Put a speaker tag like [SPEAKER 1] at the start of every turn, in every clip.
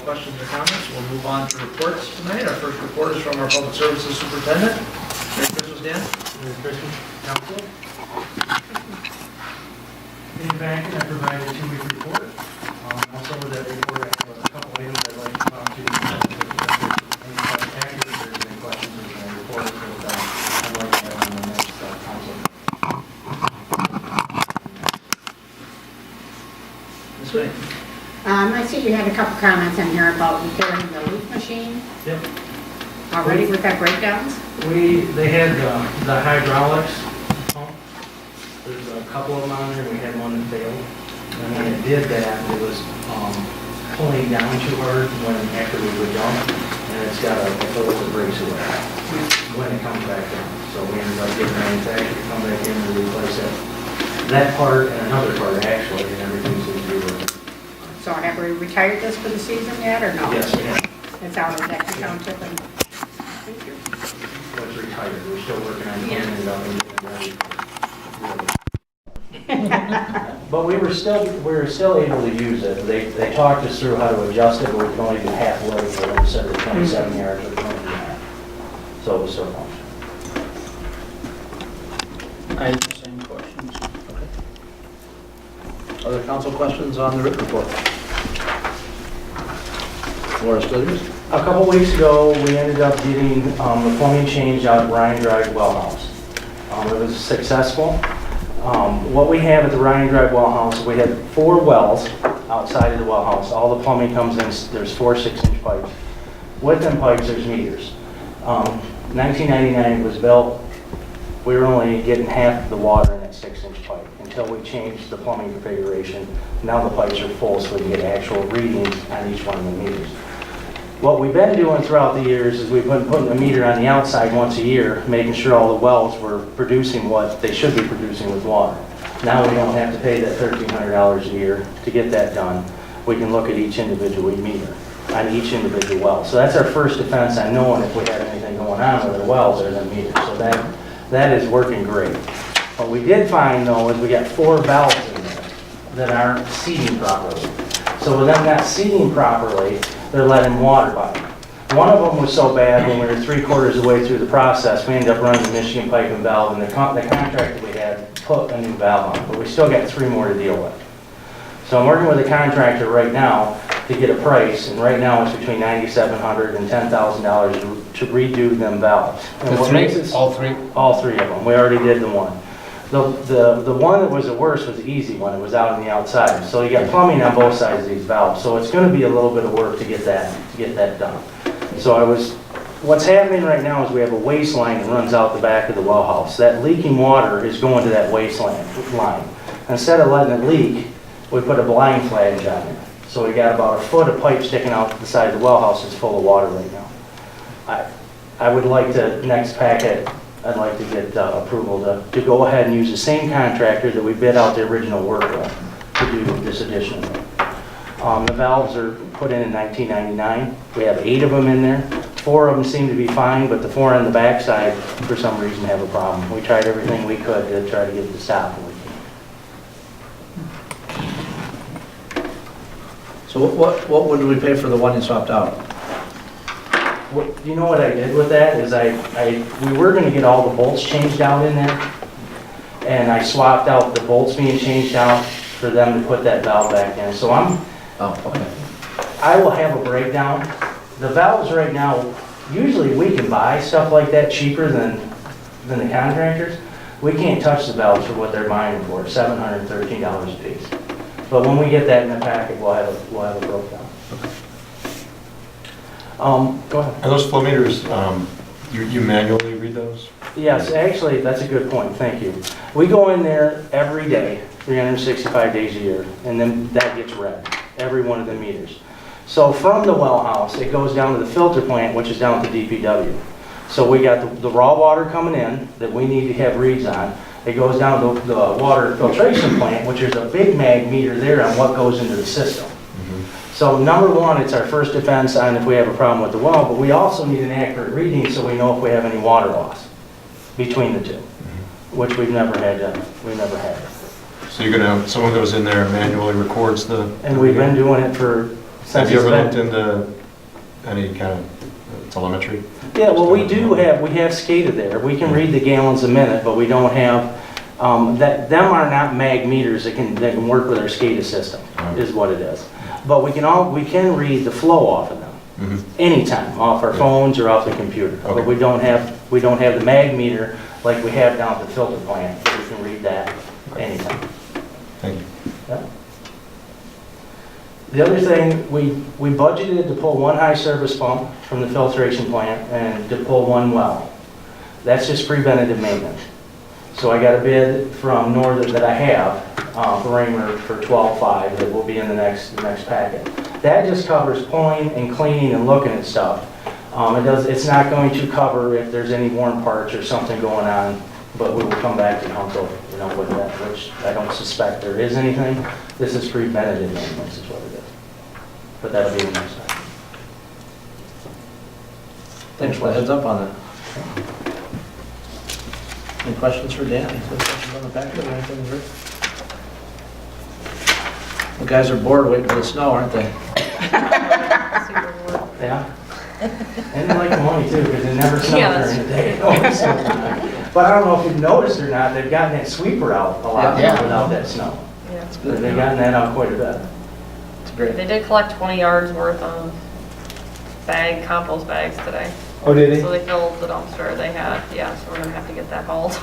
[SPEAKER 1] questions or comments. We'll move on to reports tonight. Our first report is from our Public Services Superintendent. Merry Christmas, Dan.
[SPEAKER 2] Merry Christmas, Council. In fact, I provided a 2-week report. Also with that report, I have a couple items I'd like to talk to you about. Any questions or any reports that I'd like to have on the next council.
[SPEAKER 1] Ms. May.
[SPEAKER 3] I see you had a couple comments in here about repairing the leaf machine.
[SPEAKER 2] Yep.
[SPEAKER 3] Already with that breakdowns?
[SPEAKER 2] They had the hydraulics pump. There's a couple of them on there. We had one that failed. And when it did that, it was pulling down too hard when after we would dump, and it's got a hole that breaks away when it comes back down. So we ended up getting the manufacturer to come back in and replace it. That part and another part actually, and everything seems to be working.
[SPEAKER 3] So have we retired this for the season yet, or no?
[SPEAKER 2] Yes, we have.
[SPEAKER 3] It's out of Dexter Township and...
[SPEAKER 2] It's retired. We're still working on cleaning it up and getting it ready. But we were still able to use it. They talked us through how to adjust it, but we can only do half load for them instead of 27 yards or 20 yards. So it was still functional.
[SPEAKER 1] I have the same questions. Okay. Other council questions on the written report? Laura Studios?
[SPEAKER 2] A couple weeks ago, we ended up getting the plumbing changed out at Ryan Drive Well House. It was successful. What we have at the Ryan Drive Well House, we had 4 wells outside of the well house. All the plumbing comes in, there's 4 6-inch pipes. With them pipes, there's meters. 1999 it was built. We were only getting half of the water in that 6-inch pipe until we changed the plumbing configuration. Now the pipes are full, so we can get actual readings on each one of the meters. What we've been doing throughout the years is we've been putting a meter on the outside once a year, making sure all the wells were producing what they should be producing with water. Now we don't have to pay that $1,300 a year to get that done. We can look at each individual meter on each individual well. So that's our first defense on knowing if we have anything going on with the wells or the meters. So that is working great. What we did find though is we got 4 valves in there that aren't seating properly. So with them not seating properly, they're letting water by. One of them was so bad when we were 3/4 of the way through the process, we ended up running the Michigan pipe and valve, and the contractor we had put a new valve on, but we still got 3 more to deal with. So I'm working with a contractor right now to get a price, and right now it's between $9,700 and $10,000 to redo them valves. And what makes it,
[SPEAKER 1] all 3?
[SPEAKER 2] all 3 of them. We already did the one. The one that was the worst was the easy one. It was out on the outside. So you got plumbing on both sides of these valves. So it's going to be a little bit of work to get that done. So what's happening right now is we have a waste line that runs out the back of the well house. That leaking water is going to that waste line. Instead of letting it leak, we put a blind flange on it. So we got about 1 foot of pipe sticking out the side of the well house that's full of water right now. I would like to, next packet, I'd like to get approval to go ahead and use the same contractor that we bid out the original work with to do this additional work. The valves are put in 1999. We have 8 of them in there. 4 of them seem to be fine, but the 4 on the back side, for some reason, have a problem. We tried everything we could to try to get it to stop.
[SPEAKER 1] So what would we pay for the one you swapped out?
[SPEAKER 2] You know what I did with that is we were going to get all the bolts changed out in there, and I swapped out the bolts being changed out for them to put that valve back in. So I will have a breakdown. The valves right now, usually we can buy stuff like that cheaper than the contractors. We can't touch the valves for what they're buying them for, $713 a piece. But when we get that in the packet, we'll have a breakdown. Go ahead.
[SPEAKER 4] Are those flow meters, you manually read those?
[SPEAKER 2] Yes, actually, that's a good point. Thank you. We go in there every day, 365 days a year, and then that gets read, every one of the meters. So from the well house, it goes down to the filter plant, which is down at the DPW. So we got the raw water coming in that we need to have reads on. It goes down to the water filtration plant, which is a big mag meter there on what goes into the system. So number 1, it's our first defense on if we have a problem with the well, but we also need an accurate reading so we know if we have any water loss between the two, which we've never had.
[SPEAKER 4] So you're going to have, someone goes in there and manually records the...
[SPEAKER 2] And we've been doing it
[SPEAKER 4] Have you
[SPEAKER 2] it's
[SPEAKER 4] ever
[SPEAKER 2] been-
[SPEAKER 4] looked into any kind of telemetry?
[SPEAKER 2] Yeah, well, we have SCADA there. We can read the gallons a minute, but we don't have, them are not mag meters that can work with our SCADA system, is what it is. But we can read the flow off of them, anytime, off our phones or off the computer.
[SPEAKER 4] Okay.
[SPEAKER 2] But we don't have the mag meter like we have down at the filter plant, so we can read that anytime.
[SPEAKER 4] Thank you.
[SPEAKER 2] Yeah. The other thing, we budgeted to pull one high service pump from the filtration plant and to pull one well. That's just preventative maintenance. So I got a bid from Northern that I have, Raymer, for $12,500 that will be in the next packet. That just covers pulling and cleaning and looking at stuff. It's not going to cover if there's any worn parts or something going on, but we will come back to council, with that, which I don't suspect there is anything. This is preventative maintenance is what it is. But that'll be the next time.
[SPEAKER 1] Thanks for the heads up on that. Any questions for Dan? Any questions on the packet or anything, Rick? The guys are bored waiting for the snow, aren't they?
[SPEAKER 2] Yeah. And they like the money too, because it never snows
[SPEAKER 5] Yeah,
[SPEAKER 2] during the day. It always snows at night. But I don't know if you've noticed or not, they've gotten that sweeper out a lot
[SPEAKER 1] Yeah.
[SPEAKER 2] without that snow.
[SPEAKER 5] Yeah.
[SPEAKER 2] They've gotten that out quite a bit.
[SPEAKER 1] It's great.
[SPEAKER 5] They did collect 20 yards worth of compost bags today.
[SPEAKER 6] Oh, did
[SPEAKER 5] So they filled the dumpster they had, yeah, so we're gonna have to get that hauled.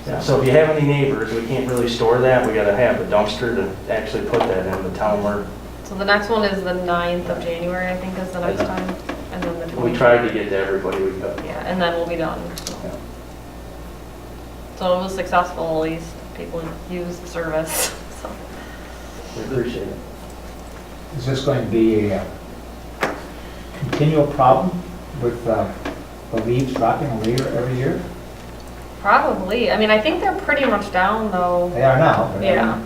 [SPEAKER 2] Yeah, so if you have any neighbors, we can't really store that. We gotta have a dumpster to actually put that in, but tell them
[SPEAKER 5] So the next one is the 9th of January, I think is the next time, and then the 20th.
[SPEAKER 2] we tried to get to everybody we could.
[SPEAKER 5] Yeah, and then we'll be done.
[SPEAKER 2] Yeah.
[SPEAKER 5] So it was successful, at least, people used the service, so.
[SPEAKER 2] We appreciate it.
[SPEAKER 6] Is this going to be a continual problem with the leaves dropping every year?
[SPEAKER 5] Probably, I mean, I think they're pretty much down though,
[SPEAKER 6] They are now.
[SPEAKER 5] yeah,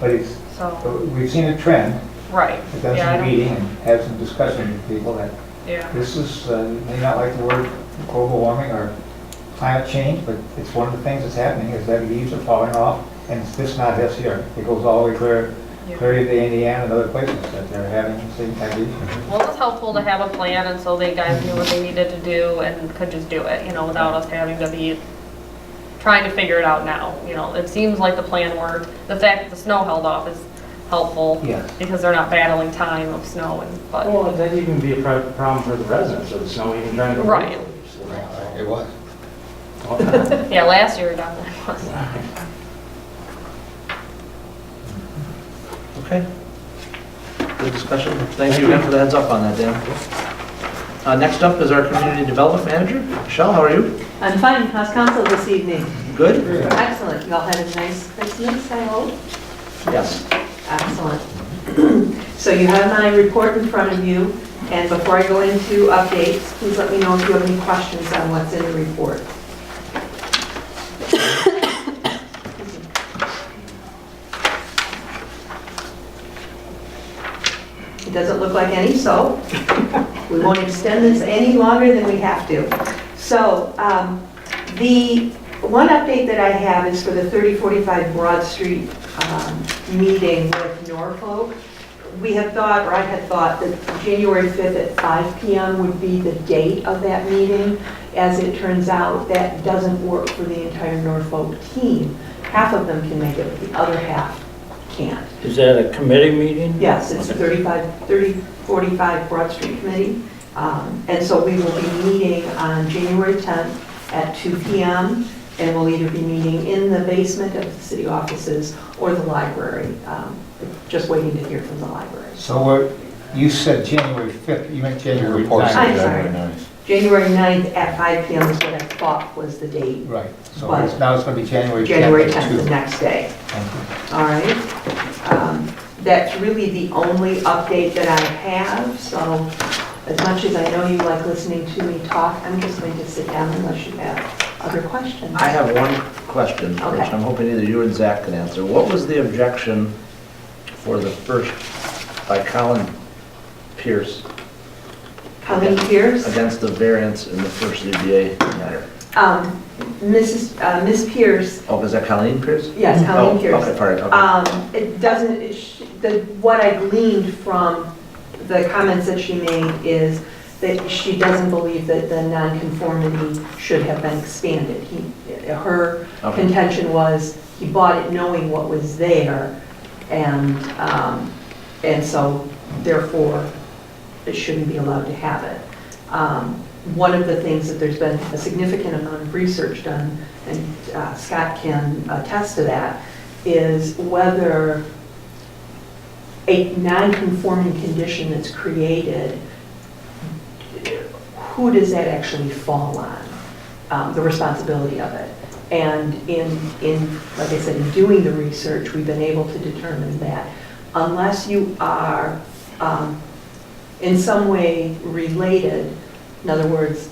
[SPEAKER 6] But it's,
[SPEAKER 5] so,
[SPEAKER 6] we've seen a trend.
[SPEAKER 5] right.
[SPEAKER 6] We've done
[SPEAKER 5] Yeah, I
[SPEAKER 6] some
[SPEAKER 5] don't-
[SPEAKER 6] reading and had some discussion with people that
[SPEAKER 5] Yeah,
[SPEAKER 6] this is, may not like the word global warming or climate change, but it's one of the things that's happening is that leaves are falling off. And it's just not this year. It goes all the way clear
[SPEAKER 5] yeah.
[SPEAKER 6] to Indiana and other places that they're having the same type of issue.
[SPEAKER 5] Well, it was helpful to have a plan, and so they guys knew what they needed to do and could just do it, without us having to be trying to figure it out now. It seems like the plan worked. The fact that the snow held off is helpful.
[SPEAKER 6] Yes.
[SPEAKER 5] Because they're not battling time of snow but.
[SPEAKER 2] Well, that'd even be a problem for the residents of the snow, even trying to.
[SPEAKER 5] Right.
[SPEAKER 4] It was.
[SPEAKER 5] Yeah, last year definitely was.
[SPEAKER 1] Okay. Good discussion. Thank you again for the heads up on that, Dan. Next up is our Community Development Manager. Michelle, how are you?
[SPEAKER 7] I'm fine. How's council this evening?
[SPEAKER 1] Good?
[SPEAKER 7] Excellent. You all had a nice Christmas, I hope?
[SPEAKER 1] Yes.
[SPEAKER 7] Excellent. So you have my report in front of you, and before I go into updates, please let me know if you have any questions on what's in the report. It doesn't look like any, so we won't extend this any longer than we have to. So the one update that I have is for the 3045 Broad Street meeting with Norfolk. We had thought, or I had thought, that January 5th at 5 p.m. would be the date of that meeting. As it turns out, that doesn't work for the entire Norfolk team. Half of them can make it, but the other half can't.
[SPEAKER 8] Is that a committee meeting?
[SPEAKER 7] Yes, it's the 3045 Broad Street Committee. And so we will be meeting on January 10th at 2 p.m. And we'll either be meeting in the basement of the city offices or the library. Just waiting to hear from the library.
[SPEAKER 6] So you said January 5th, you meant January
[SPEAKER 4] Report
[SPEAKER 6] 9th.
[SPEAKER 7] I'm sorry.
[SPEAKER 4] Very nice.
[SPEAKER 7] January 9th at 5 p.m. is what I thought was the date.
[SPEAKER 6] Right, so
[SPEAKER 7] But-
[SPEAKER 6] now it's going to be January 10th.
[SPEAKER 7] January
[SPEAKER 6] at
[SPEAKER 7] 10th,
[SPEAKER 6] 2.
[SPEAKER 7] the next day.
[SPEAKER 6] Thank you.
[SPEAKER 7] All right. That's really the only update that I have. So as much as I know you like listening to me talk, I'm just going to sit down unless you have other questions.
[SPEAKER 1] I have one question, which
[SPEAKER 7] Okay.
[SPEAKER 1] I'm hoping either you or Zach can answer. What was the objection for the first, by Colin Pierce,
[SPEAKER 7] Colleen Pierce?
[SPEAKER 1] against the variance in the first ZBA matter?
[SPEAKER 7] Miss Pierce,
[SPEAKER 1] Oh, is that Colleen Pierce?
[SPEAKER 7] yes, Colleen
[SPEAKER 1] Oh,
[SPEAKER 7] Pierce.
[SPEAKER 1] okay, pardon, okay.
[SPEAKER 7] It doesn't, what I gleaned from the comments that she made is that she doesn't believe that the nonconformity should have been expanded. Her
[SPEAKER 1] Okay.
[SPEAKER 7] contention was he bought it knowing what was there, and so therefore it shouldn't be allowed to have it. One of the things that there's been a significant amount of research done, and Scott can attest to that, is whether a non-conforming condition that's created, who does that actually fall on, the responsibility of it. And like I said, in doing the research, we've been able to determine that unless you are in some way related, in other words,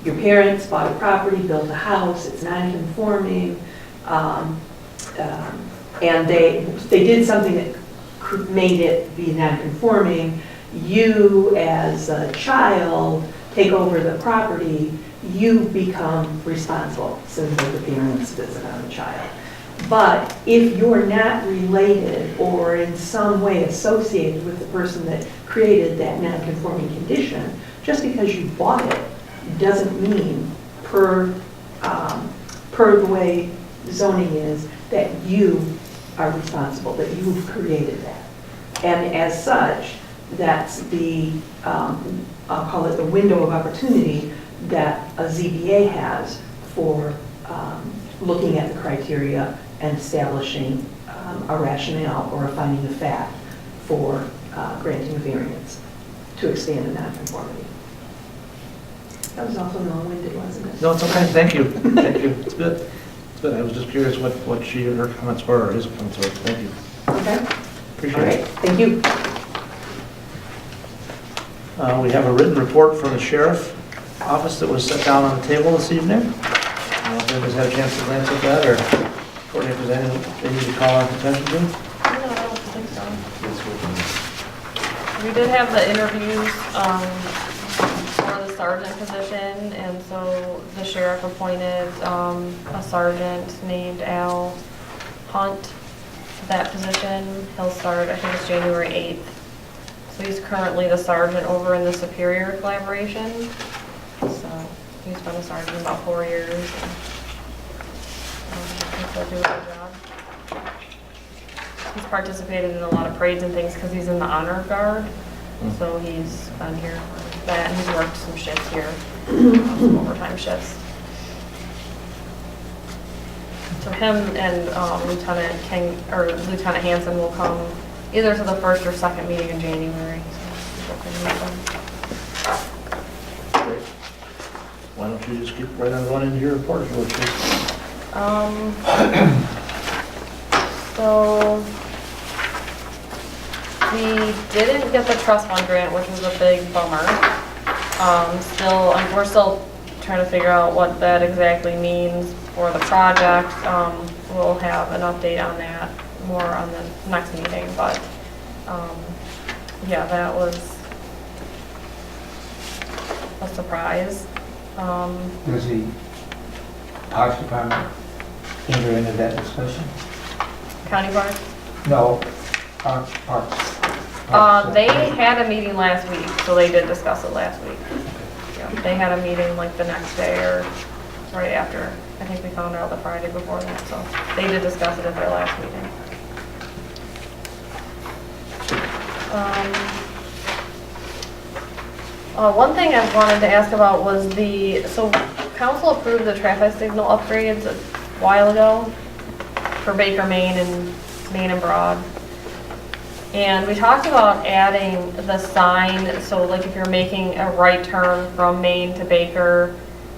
[SPEAKER 7] your parents bought a property, built a house, it's non-conforming, and they did something that made it be non-conforming, you as a child take over the property, you become responsible since the parents visit on the child. But if you're not related or in some way associated with the person that created that non-conforming condition, just because you bought it doesn't mean, per the way zoning is, that you are responsible, that you've created that. And as such, that's the, I'll call it the window of opportunity that a ZBA has for looking at the criteria and establishing a rationale or a finding of fact for granting a variance to expand a nonconformity. That was awfully long-winded, wasn't it?
[SPEAKER 1] No, it's okay, thank you, thank you, it's good. It's good, I was just curious what her comments were, or his comments were, thank you.
[SPEAKER 7] Okay, all
[SPEAKER 1] Appreciate
[SPEAKER 7] right,
[SPEAKER 1] it.
[SPEAKER 7] thank you.
[SPEAKER 1] We have a written report from the sheriff office that was set down on the table this evening. I don't know if anybody's had a chance to glance at that, or Courtney, if there's anything they need to call our attention to?
[SPEAKER 5] No, I don't think so. We did have the interviews for the sergeant position, and so the sheriff appointed a sergeant named Al Hunt to that position. He'll start, I think it's January 8th. So he's currently the sergeant over in the Superior Collaboration. So he's been a sergeant about 4 years. I think he'll do a good job. He's participated in a lot of parades and things because he's in the honor guard. So he's been here for that, and he's worked some shifts here, some overtime shifts. So him and Lieutenant Hansen will come either to the first or second meeting in January. So people can meet them.
[SPEAKER 1] Great. Why don't you just keep right on going into your report, if you would, please?
[SPEAKER 5] So we didn't get the trust fund grant, which was a big bummer. We're still trying to figure out what that exactly means for the project. We'll have an update on that more on the next meeting, but yeah, that was a surprise.
[SPEAKER 6] Does the Parks Department enter into that discussion?
[SPEAKER 5] County Park?
[SPEAKER 6] No, Parks.
[SPEAKER 5] They had a meeting last week, so they did discuss it last week. Yeah, they had a meeting like the next day or right after. I think we found out the Friday before that, so they did discuss it at their last meeting. One thing I wanted to ask about was so council approved the traffic signal upgrades a while ago for Baker, Main and Main and Broad. And we talked about adding the sign, so like if you're making a right turn from Main to Baker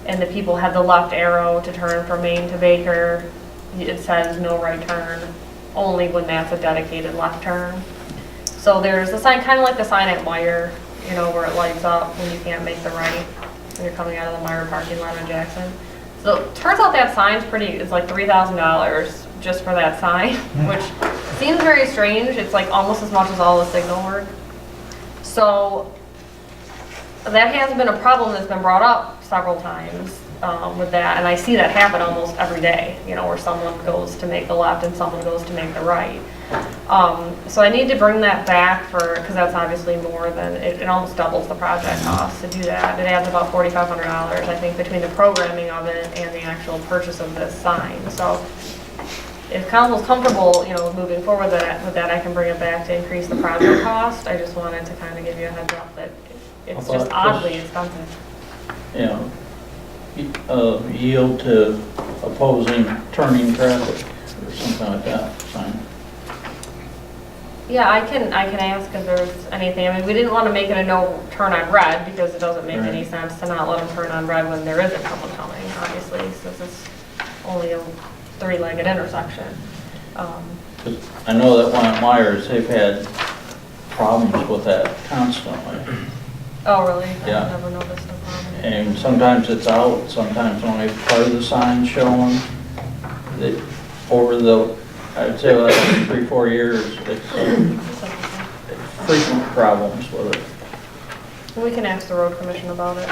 [SPEAKER 5] and the people have the left arrow to turn from Main to Baker, it says no right turn, only when that's a dedicated left turn. So there's a sign, kind of like the sign at Meyer, you know, where it lights up when you can't make the right, when you're coming out of the Meyer parking lot on Jackson. So it turns out that sign's it's like $3,000 just for that sign, which seems very strange. It's like almost as much as all the signal work. So that has been a problem that's been brought up several times with that, and I see that happen almost every day, you know, where someone goes to make the left and someone goes to make the right. So I need to bring that back because that's obviously more than, it almost doubles the project cost to do that. It adds about $4,500, I think, between the programming of it and the actual purchase of this sign. So if council's comfortable, moving forward with that, I can bring it back to increase the project cost. I just wanted to kind of give you a heads up that it's just oddly expensive.
[SPEAKER 8] Yield to opposing turning traffic or something like that, sign.
[SPEAKER 5] Yeah, I can ask if there's anything. I mean, we didn't want to make it a no turn on red because it doesn't make any sense to not let them turn on red when there isn't someone coming, obviously, since it's only a three-legged intersection.
[SPEAKER 8] 'Cause I know that one at Myers, they've had problems with that constantly.
[SPEAKER 5] Oh, really?
[SPEAKER 8] Yeah.
[SPEAKER 5] I never noticed the problem.
[SPEAKER 8] And sometimes it's out, sometimes only part of the sign showing. Over the, I'd say like 3-4 years, it's frequent problems with it.
[SPEAKER 5] We can ask the road commission about it.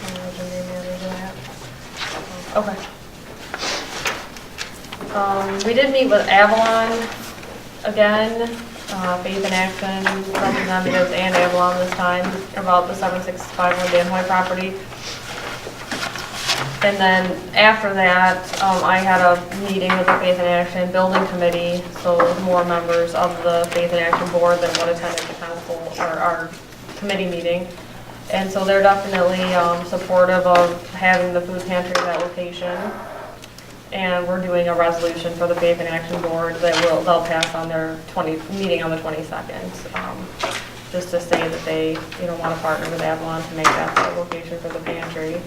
[SPEAKER 5] I imagine they manage that. Okay. We did meet with Avalon again, Faith in Action representatives and Avalon this time about the 7651 Dan Hoy property. And then after that, I had a meeting with the Faith in Action Building Committee, so more members of the Faith in Action board than what attended the council or our committee meeting. And so they're definitely supportive of having the food pantry at that location. And we're doing a resolution for the Faith in Action board that they'll pass on their meeting on the 22nd. Just to say that they want to partner with Avalon to make that the location for the pantry.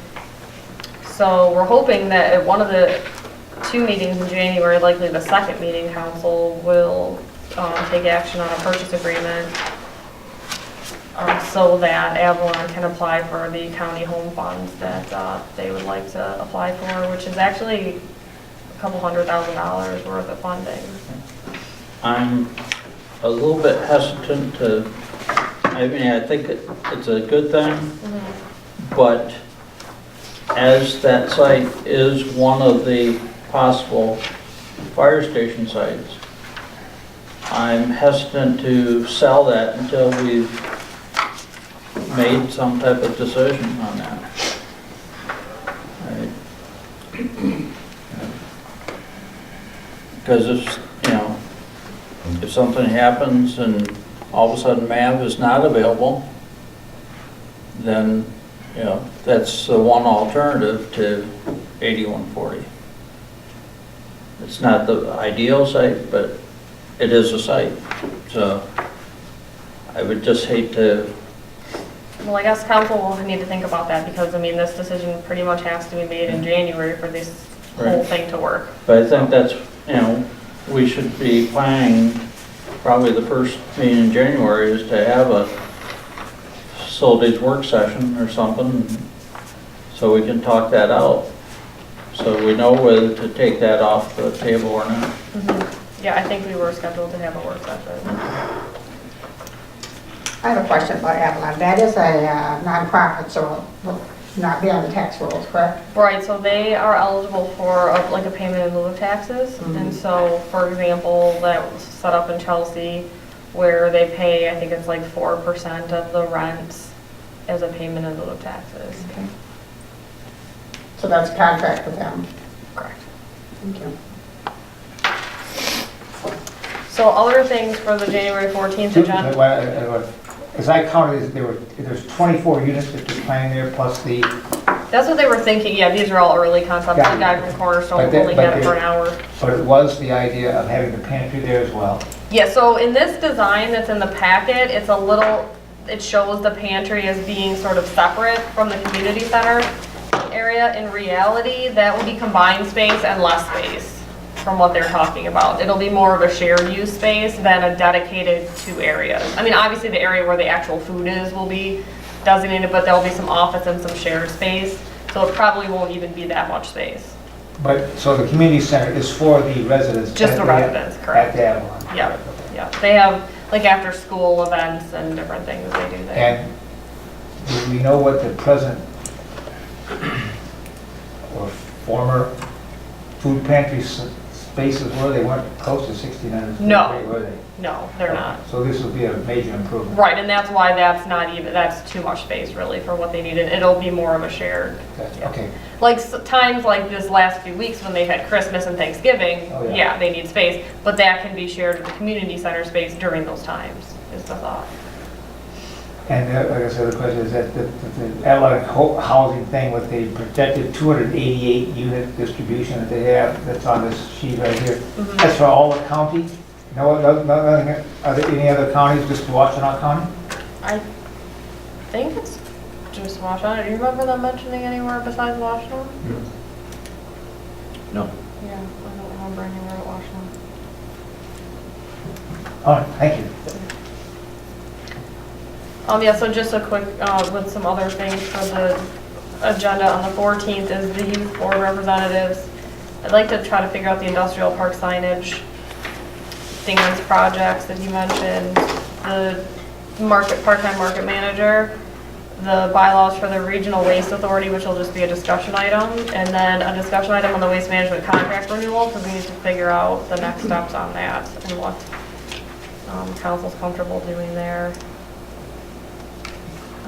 [SPEAKER 5] So we're hoping that at one of the 2 meetings in January, likely the second meeting, council will take action on a purchase agreement so that Avalon can apply for the county home funds that they would like to apply for, which is actually a couple $100,000 worth of funding.
[SPEAKER 8] I'm a little bit hesitant to, I mean, I think it's a good thing, but as that site is one of the possible fire station sites, I'm hesitant to sell that until we've made some type of decision on that. Because if something happens and all of a sudden MAV is not available, then that's the one alternative to 8140. It's not the ideal site, but it is a site. So I would just hate to.
[SPEAKER 5] Well, I guess council will need to think about that because, I mean, this decision pretty much has to be made in January for this whole thing to work.
[SPEAKER 8] But I think that's, we should be planning, probably the first meeting in January is to have a facilities work session or something, so we can talk that out, so we know whether to take that off the table or not.
[SPEAKER 5] Yeah, I think we were scheduled to have a work session.
[SPEAKER 3] I have a question about Avalon. That is a nonprofit, so will not be on the tax rolls, correct?
[SPEAKER 5] Right, so they are eligible for like a payment in lieu of taxes. And so, for example, that was set up in Chelsea where they pay, I think it's like 4% of the rent as a payment in lieu of taxes.
[SPEAKER 3] Okay. So that's a contract with them.
[SPEAKER 5] Correct.
[SPEAKER 3] Thank you.
[SPEAKER 5] So other things for the January 14th agenda.
[SPEAKER 6] As I counted, there's 24 units that you're planning there, plus the,
[SPEAKER 5] That's what they were thinking. Yeah, these are all early concepts. The guy from Cornerstone only had it for an hour.
[SPEAKER 6] but it was the idea of having the pantry there as well.
[SPEAKER 5] Yeah, so in this design that's in the packet, it's a little, it shows the pantry as being sort of separate from the community center area. In reality, that will be combined space and less space from what they're talking about. It'll be more of a shared use space than a dedicated 2 areas. I mean, obviously the area where the actual food is will be designated, but there'll be some office and some shared space. So it probably won't even be that much space.
[SPEAKER 6] But, so the community center is for the residents?
[SPEAKER 5] Just the residents, correct.
[SPEAKER 6] At the Avalon?
[SPEAKER 5] Yeah, yeah. They have like after school events and different things they do there.
[SPEAKER 6] And do we know what the present or former food pantry spaces were? They weren't close to 1,600 feet,
[SPEAKER 5] No.
[SPEAKER 6] were they?
[SPEAKER 5] No, they're not.
[SPEAKER 6] So this would be a major improvement.
[SPEAKER 5] Right, and that's why that's too much space really for what they needed. It'll be more of a shared. Yeah.
[SPEAKER 6] Okay,
[SPEAKER 5] Like times like this last few weeks when they've had Christmas and Thanksgiving,
[SPEAKER 6] Oh, yeah.
[SPEAKER 5] yeah, they need space, but that can be shared with the community center space during those times, is the thought.
[SPEAKER 6] and like I said, the question is that the athletic housing thing with the projected 288 unit distribution that they have, that's on this sheet right here,
[SPEAKER 5] Mhm.
[SPEAKER 6] that's for all the county? No, nothing, are there any other counties, just Washtenaw County?
[SPEAKER 5] I think it's just Washtenaw. Do you remember them mentioning anywhere besides Washtenaw?
[SPEAKER 1] No.
[SPEAKER 5] Yeah, I don't remember anywhere at Washtenaw.
[SPEAKER 6] All right, thank you.
[SPEAKER 5] Yeah, so just a quick, with some other things for the agenda on the 14th is the youth board representatives. I'd like to try to figure out the industrial park signage, Dingman's projects that you mentioned, the part-time market manager, the bylaws for the regional waste authority, which will just be a discussion item, and then a discussion item on the waste management contract renewal, because we need to figure out the next steps on that and what council's comfortable doing there.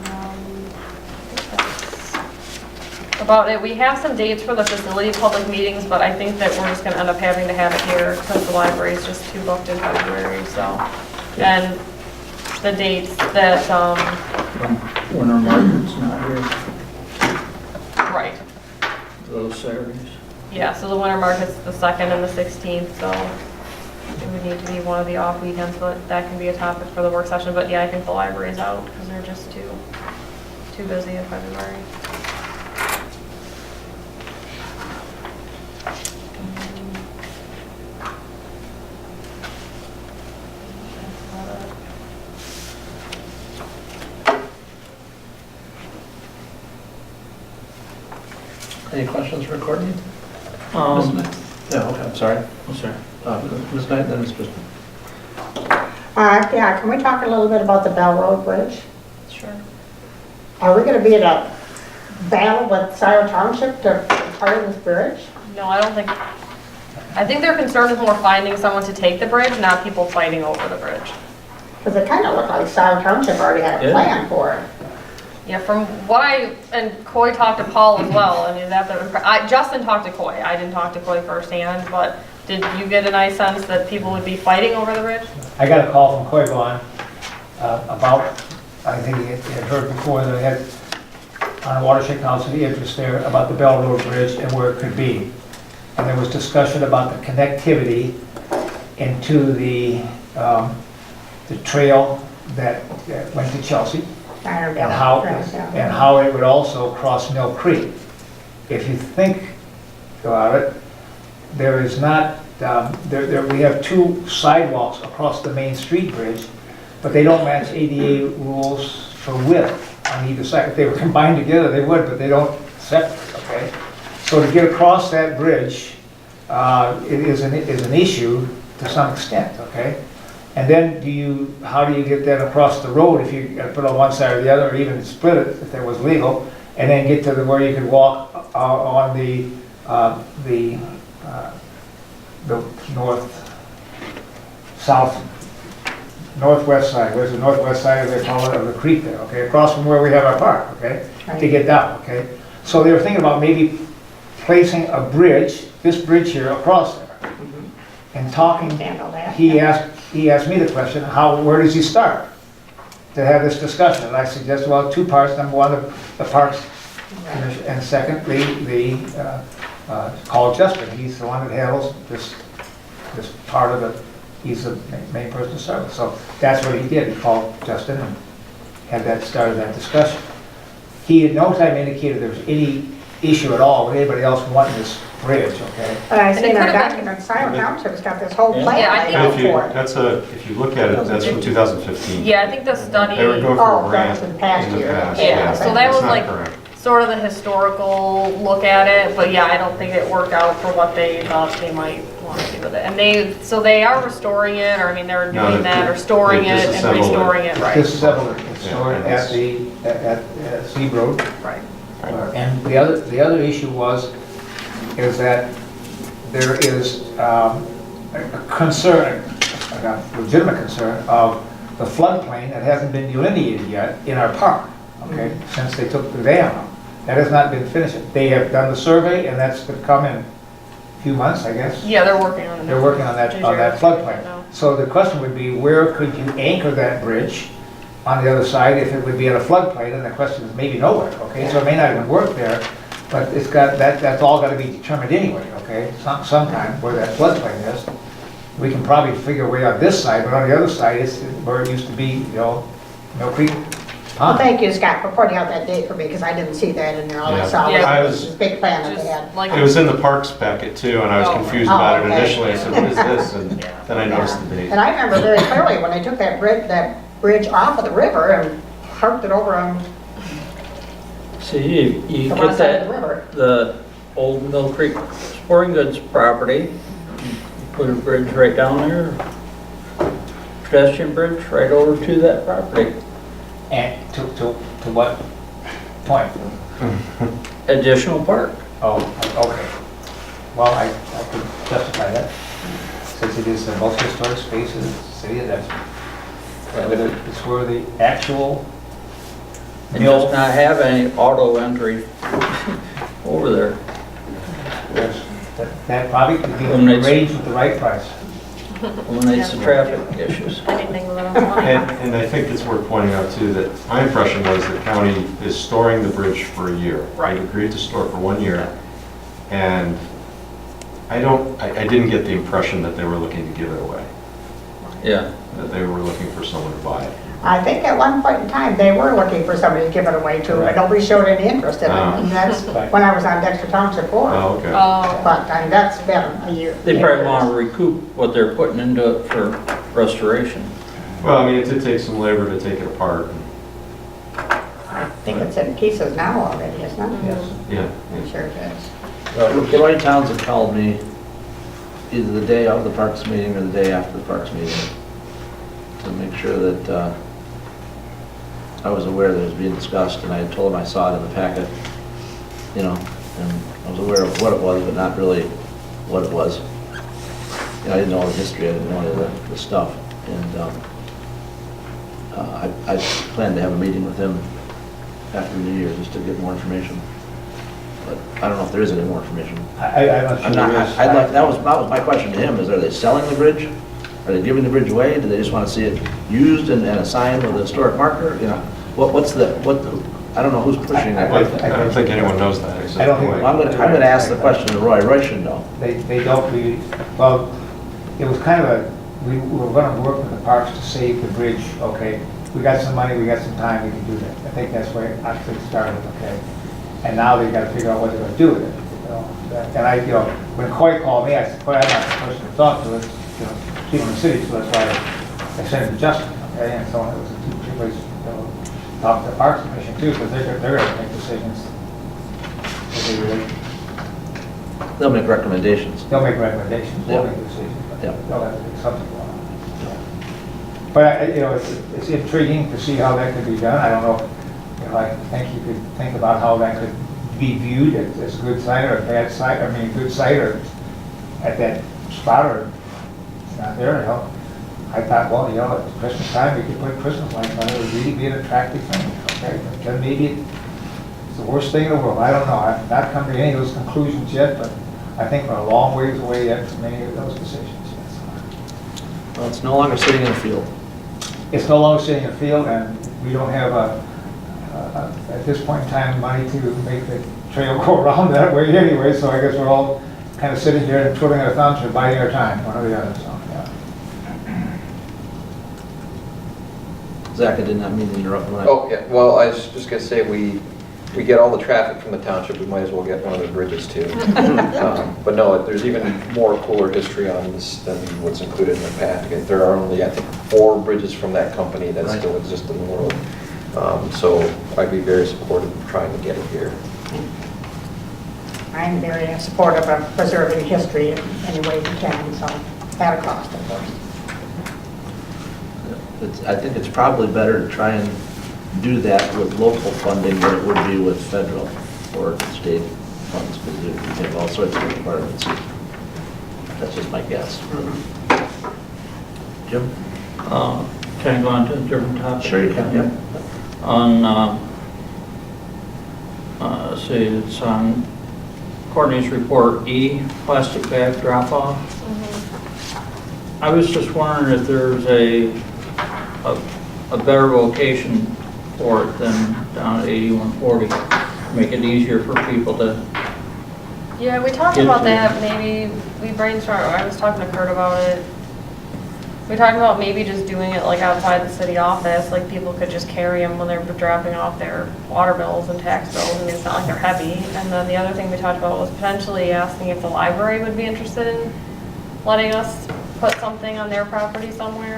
[SPEAKER 5] I think that's about it. We have some dates for the facility public meetings, but I think that we're just gonna end up having to have it here because the library is just too booked in February, so. And the dates that,
[SPEAKER 8] Winter market's not here,
[SPEAKER 5] right,
[SPEAKER 8] those Saturdays.
[SPEAKER 5] yeah, so the winter market's the 2nd and the 16th, so it would need to be one of the off weekends, but that can be a topic for the work session, but yeah, I think the library's out because they're just too busy in February.
[SPEAKER 1] Any questions for Courtney?
[SPEAKER 8] Um,
[SPEAKER 1] Yeah, okay, I'm sorry.
[SPEAKER 8] I'm sorry.
[SPEAKER 1] Ms. Knight, then Ms. Christie.
[SPEAKER 3] Yeah, can we talk a little bit about the Bell Road Bridge?
[SPEAKER 5] Sure.
[SPEAKER 3] Are we gonna be in a battle with Scioto Township to retire this bridge?
[SPEAKER 5] No, I don't think, I think their concern is more finding someone to take the bridge, not people fighting over the bridge.
[SPEAKER 3] Because it kind of looked like Scioto Township already had a
[SPEAKER 8] Yeah.
[SPEAKER 3] plan for it.
[SPEAKER 5] Yeah, from what and Coy talked to Paul as well, I mean, Justin talked to Coy, I didn't talk to Coy firsthand, but did you get a nice sense that people would be fighting over the bridge?
[SPEAKER 6] I got a call from Coyvon about, I think he had heard before that they had on a watershed council, the interest there about the Bell Road Bridge and where it could be. And there was discussion about the connectivity into the trail that went to Chelsea. And how it would also cross Mill Creek. If you think about it, there is not, we have 2 sidewalks across the Main Street Bridge, but they don't match ADA rules for width on either side. If they were combined together, they would, but they don't separate, okay? So to get across that bridge, it is an issue to some extent, okay? And then how do you get that across the road if you put on one side or the other, or even split it if that was legal, and then get to where you could walk on the northwest side, where's the northwest side of the creek there, okay, across from where we have our park, okay, to get down, okay? So they were thinking about maybe placing a bridge, this bridge here, across there. And talking, he asked me the question, where does he start to have this discussion? And I suggest, well, 2 parts. Number one, the Parks Commission, and secondly, call Justin. He's the one that handles this part of he's the main person to start with. So that's what he did. He called Justin and started that discussion. He at no time indicated there was any issue at all with anybody else wanting this bridge, okay?
[SPEAKER 3] But I
[SPEAKER 5] And
[SPEAKER 3] see
[SPEAKER 5] it
[SPEAKER 3] in our
[SPEAKER 5] could've been-
[SPEAKER 3] document, Scioto Township's got this whole
[SPEAKER 8] Yeah.
[SPEAKER 3] plan
[SPEAKER 5] Yeah, I
[SPEAKER 3] laid
[SPEAKER 5] think-
[SPEAKER 3] out
[SPEAKER 4] If you,
[SPEAKER 3] for it.
[SPEAKER 4] if you look at it, that's from 2015.
[SPEAKER 5] Yeah, I think the study.
[SPEAKER 4] They were going
[SPEAKER 3] Oh,
[SPEAKER 4] for a grant
[SPEAKER 3] that's in past
[SPEAKER 4] in the
[SPEAKER 3] year.
[SPEAKER 4] past.
[SPEAKER 5] Yeah, so that
[SPEAKER 4] That's
[SPEAKER 5] was
[SPEAKER 4] not
[SPEAKER 5] like
[SPEAKER 4] correct.
[SPEAKER 5] sort of the historical look at it, but yeah, I don't think it worked out for what they thought they might want to do with it. And they are restoring it, or I mean, they're
[SPEAKER 4] No,
[SPEAKER 5] doing that, or storing
[SPEAKER 4] they
[SPEAKER 5] it and
[SPEAKER 4] disassembled it.
[SPEAKER 5] restoring it, right?
[SPEAKER 6] Disassembled it and stored it
[SPEAKER 4] Yeah,
[SPEAKER 6] at Sea Road.
[SPEAKER 5] Right.
[SPEAKER 6] And the other issue is that there is a concern, a legitimate concern, of the floodplain that hasn't been delineated yet in our park, okay, since they took the dam out. That has not been finished. They have done the survey, and that's to come in a few months, I guess.
[SPEAKER 5] Yeah, they're working on it now.
[SPEAKER 6] They're working on that floodplain.
[SPEAKER 5] now.
[SPEAKER 6] So the question would be, where could you anchor that bridge on the other side if it would be in a floodplain? And the question is maybe nowhere, okay? So it may not even work there, but it's got, that's all got to be determined anyway, okay? Sometime where that floodplain is. We can probably figure a way on this side, but on the other side, it's where it used to be, you know, Mill Creek
[SPEAKER 3] Well,
[SPEAKER 6] Pond.
[SPEAKER 3] thank you, Scott, for pointing out that date for me, because I didn't see that in there. All I
[SPEAKER 4] Yeah.
[SPEAKER 3] saw
[SPEAKER 5] Yeah.
[SPEAKER 3] was this big plan that they
[SPEAKER 5] Just
[SPEAKER 3] had.
[SPEAKER 5] like,
[SPEAKER 4] It was in the parks packet too, and I was
[SPEAKER 5] Oh.
[SPEAKER 4] confused about it
[SPEAKER 3] Oh, okay.
[SPEAKER 4] initially. I said, what is this? And then I noticed the date.
[SPEAKER 3] And I remember very clearly when they took that bridge off of the river and parked it over on
[SPEAKER 8] See, you
[SPEAKER 3] the
[SPEAKER 8] get
[SPEAKER 3] west side of the
[SPEAKER 8] that,
[SPEAKER 3] river.
[SPEAKER 8] the old Mill Creek Sporting Goods property, you put a bridge right down there, pedestrian bridge right over to that property.
[SPEAKER 6] And to what point?
[SPEAKER 8] Additional park.
[SPEAKER 6] Oh, okay. Well, I could justify that, since it is the most historic space in the city of Dexter. It's where the actual
[SPEAKER 8] It
[SPEAKER 6] mill,
[SPEAKER 8] does not have any auto entry over there.
[SPEAKER 6] that probably could be
[SPEAKER 8] Eliminates-
[SPEAKER 6] arranged with the right price.
[SPEAKER 8] Eliminates the traffic issues.
[SPEAKER 5] anything with enough money.
[SPEAKER 4] And I think it's worth pointing out too, that my impression was the county is storing the bridge for a year.
[SPEAKER 5] Right.
[SPEAKER 4] They've agreed to store it for 1 year. And I didn't get the impression that they were looking to give it away,
[SPEAKER 8] Yeah.
[SPEAKER 4] that they were looking for someone to buy it.
[SPEAKER 3] I think at one point in time, they were looking for somebody to give it away to, and nobody showed any interest in it.
[SPEAKER 4] Oh.
[SPEAKER 3] And that's
[SPEAKER 6] Right.
[SPEAKER 3] when I was on Dexter Township Board.
[SPEAKER 4] Oh, okay.
[SPEAKER 5] Oh,
[SPEAKER 3] But, I mean, that's been a year.
[SPEAKER 8] They probably want to recoup what they're putting into it for restoration.
[SPEAKER 4] Well, I mean, it did take some labor to take it apart.
[SPEAKER 3] I think it's in pieces now already, isn't it?
[SPEAKER 6] Yes.
[SPEAKER 4] Yeah.
[SPEAKER 3] I'm sure it is.
[SPEAKER 1] Roy Townsend called me either the day of the Parks meeting or the day after the Parks meeting to make sure that I was aware that it was being discussed, and I had told him I saw it in the packet, you know, and I was aware of what it was, but not really what it was. You know, I didn't know the history, I didn't know any of the stuff, and I planned to have a meeting with him after New Year just to get more information. But I don't know if there is any more information.
[SPEAKER 6] I'm not sure
[SPEAKER 1] I'm not,
[SPEAKER 6] there is.
[SPEAKER 1] I'd like, that was my question to him, is are they selling the bridge? Are they giving the bridge away? Do they just want to see it used and assigned with a historic marker? You know, I don't know who's pushing that.
[SPEAKER 4] I don't think anyone knows that.
[SPEAKER 6] I don't think-
[SPEAKER 1] Well, I'm gonna ask the question to Roy. Roy should know.
[SPEAKER 6] They don't really, well, it was kind of we were gonna work with the parks to save the bridge, okay? We got some money, we got some time, we can do that. I think that's where it actually started, okay? And now they've got to figure out what they're gonna do with it, you know? And I, you know, when Coy called me, I said, Coy, I'm not the person to talk to, it's, you know, people in the city, so that's why I sent it to Justin, okay? And so it was a two-way, you know, talk to the Parks Commission too, because they're gonna make decisions.
[SPEAKER 1] They'll make recommendations.
[SPEAKER 6] They'll make recommendations, they'll
[SPEAKER 1] Yeah.
[SPEAKER 6] make decisions, but
[SPEAKER 1] Yeah.
[SPEAKER 6] they'll have to do something going on. But, you know, it's intriguing to see how that could be done. I don't know, you know, I think you could think about how that could be viewed as a good site or a bad site, I mean, a good site or at that spot or not there, you know. I thought, well, you know, at Christmas time, we could put Christmas lights on it, it would really be an attractive thing, okay? But then maybe it's the worst thing in the world, I don't know. I've not come to any of those conclusions yet, but I think we're a long ways away yet from many of those decisions yet.
[SPEAKER 1] Well, it's no longer sitting in a field.
[SPEAKER 6] It's no longer sitting in a field, and we don't have at this point in time, money to make the trail go around that way anyway, so I guess we're all kind of sitting here and twiddling our thumbs and biding our time, one or the other, so, yeah.
[SPEAKER 1] Zach, I did not mean to interrupt. When I-
[SPEAKER 9] Oh, yeah, well, I was just gonna say, we get all the traffic from the township, we might as well get one of the bridges too. But no, there's even more cooler history on this than what's included in the packet. There are only, I think, 4 bridges from that company that
[SPEAKER 1] Right.
[SPEAKER 9] still exist in the world. So I'd be very supportive of trying to get it here.
[SPEAKER 3] I'm very supportive of preserving history in any way we can, so at a cost, of course.
[SPEAKER 1] I think it's probably better to try and do that with local funding than it would be with federal or state funds, because you have all sorts of requirements. That's just my guess. Jim?
[SPEAKER 8] Can I go on to a different topic?
[SPEAKER 1] Sure you can, yep.
[SPEAKER 8] On, let's see, it's on Courtney's report E, plastic bag drop-off. I was just wondering if there's a better location for it than down at 8140. Make it easier for people to,
[SPEAKER 5] Yeah, we talked
[SPEAKER 8] Get
[SPEAKER 5] about
[SPEAKER 8] to-
[SPEAKER 5] that, maybe, we brainstormed, I was talking to Kurt about it. We talked about maybe just doing it like outside the city office, like people could just carry them when they're dropping off their water bills and tax bills, I mean, it's not like they're heavy. And then the other thing we talked about was potentially asking if the library would be interested in letting us put something on their property somewhere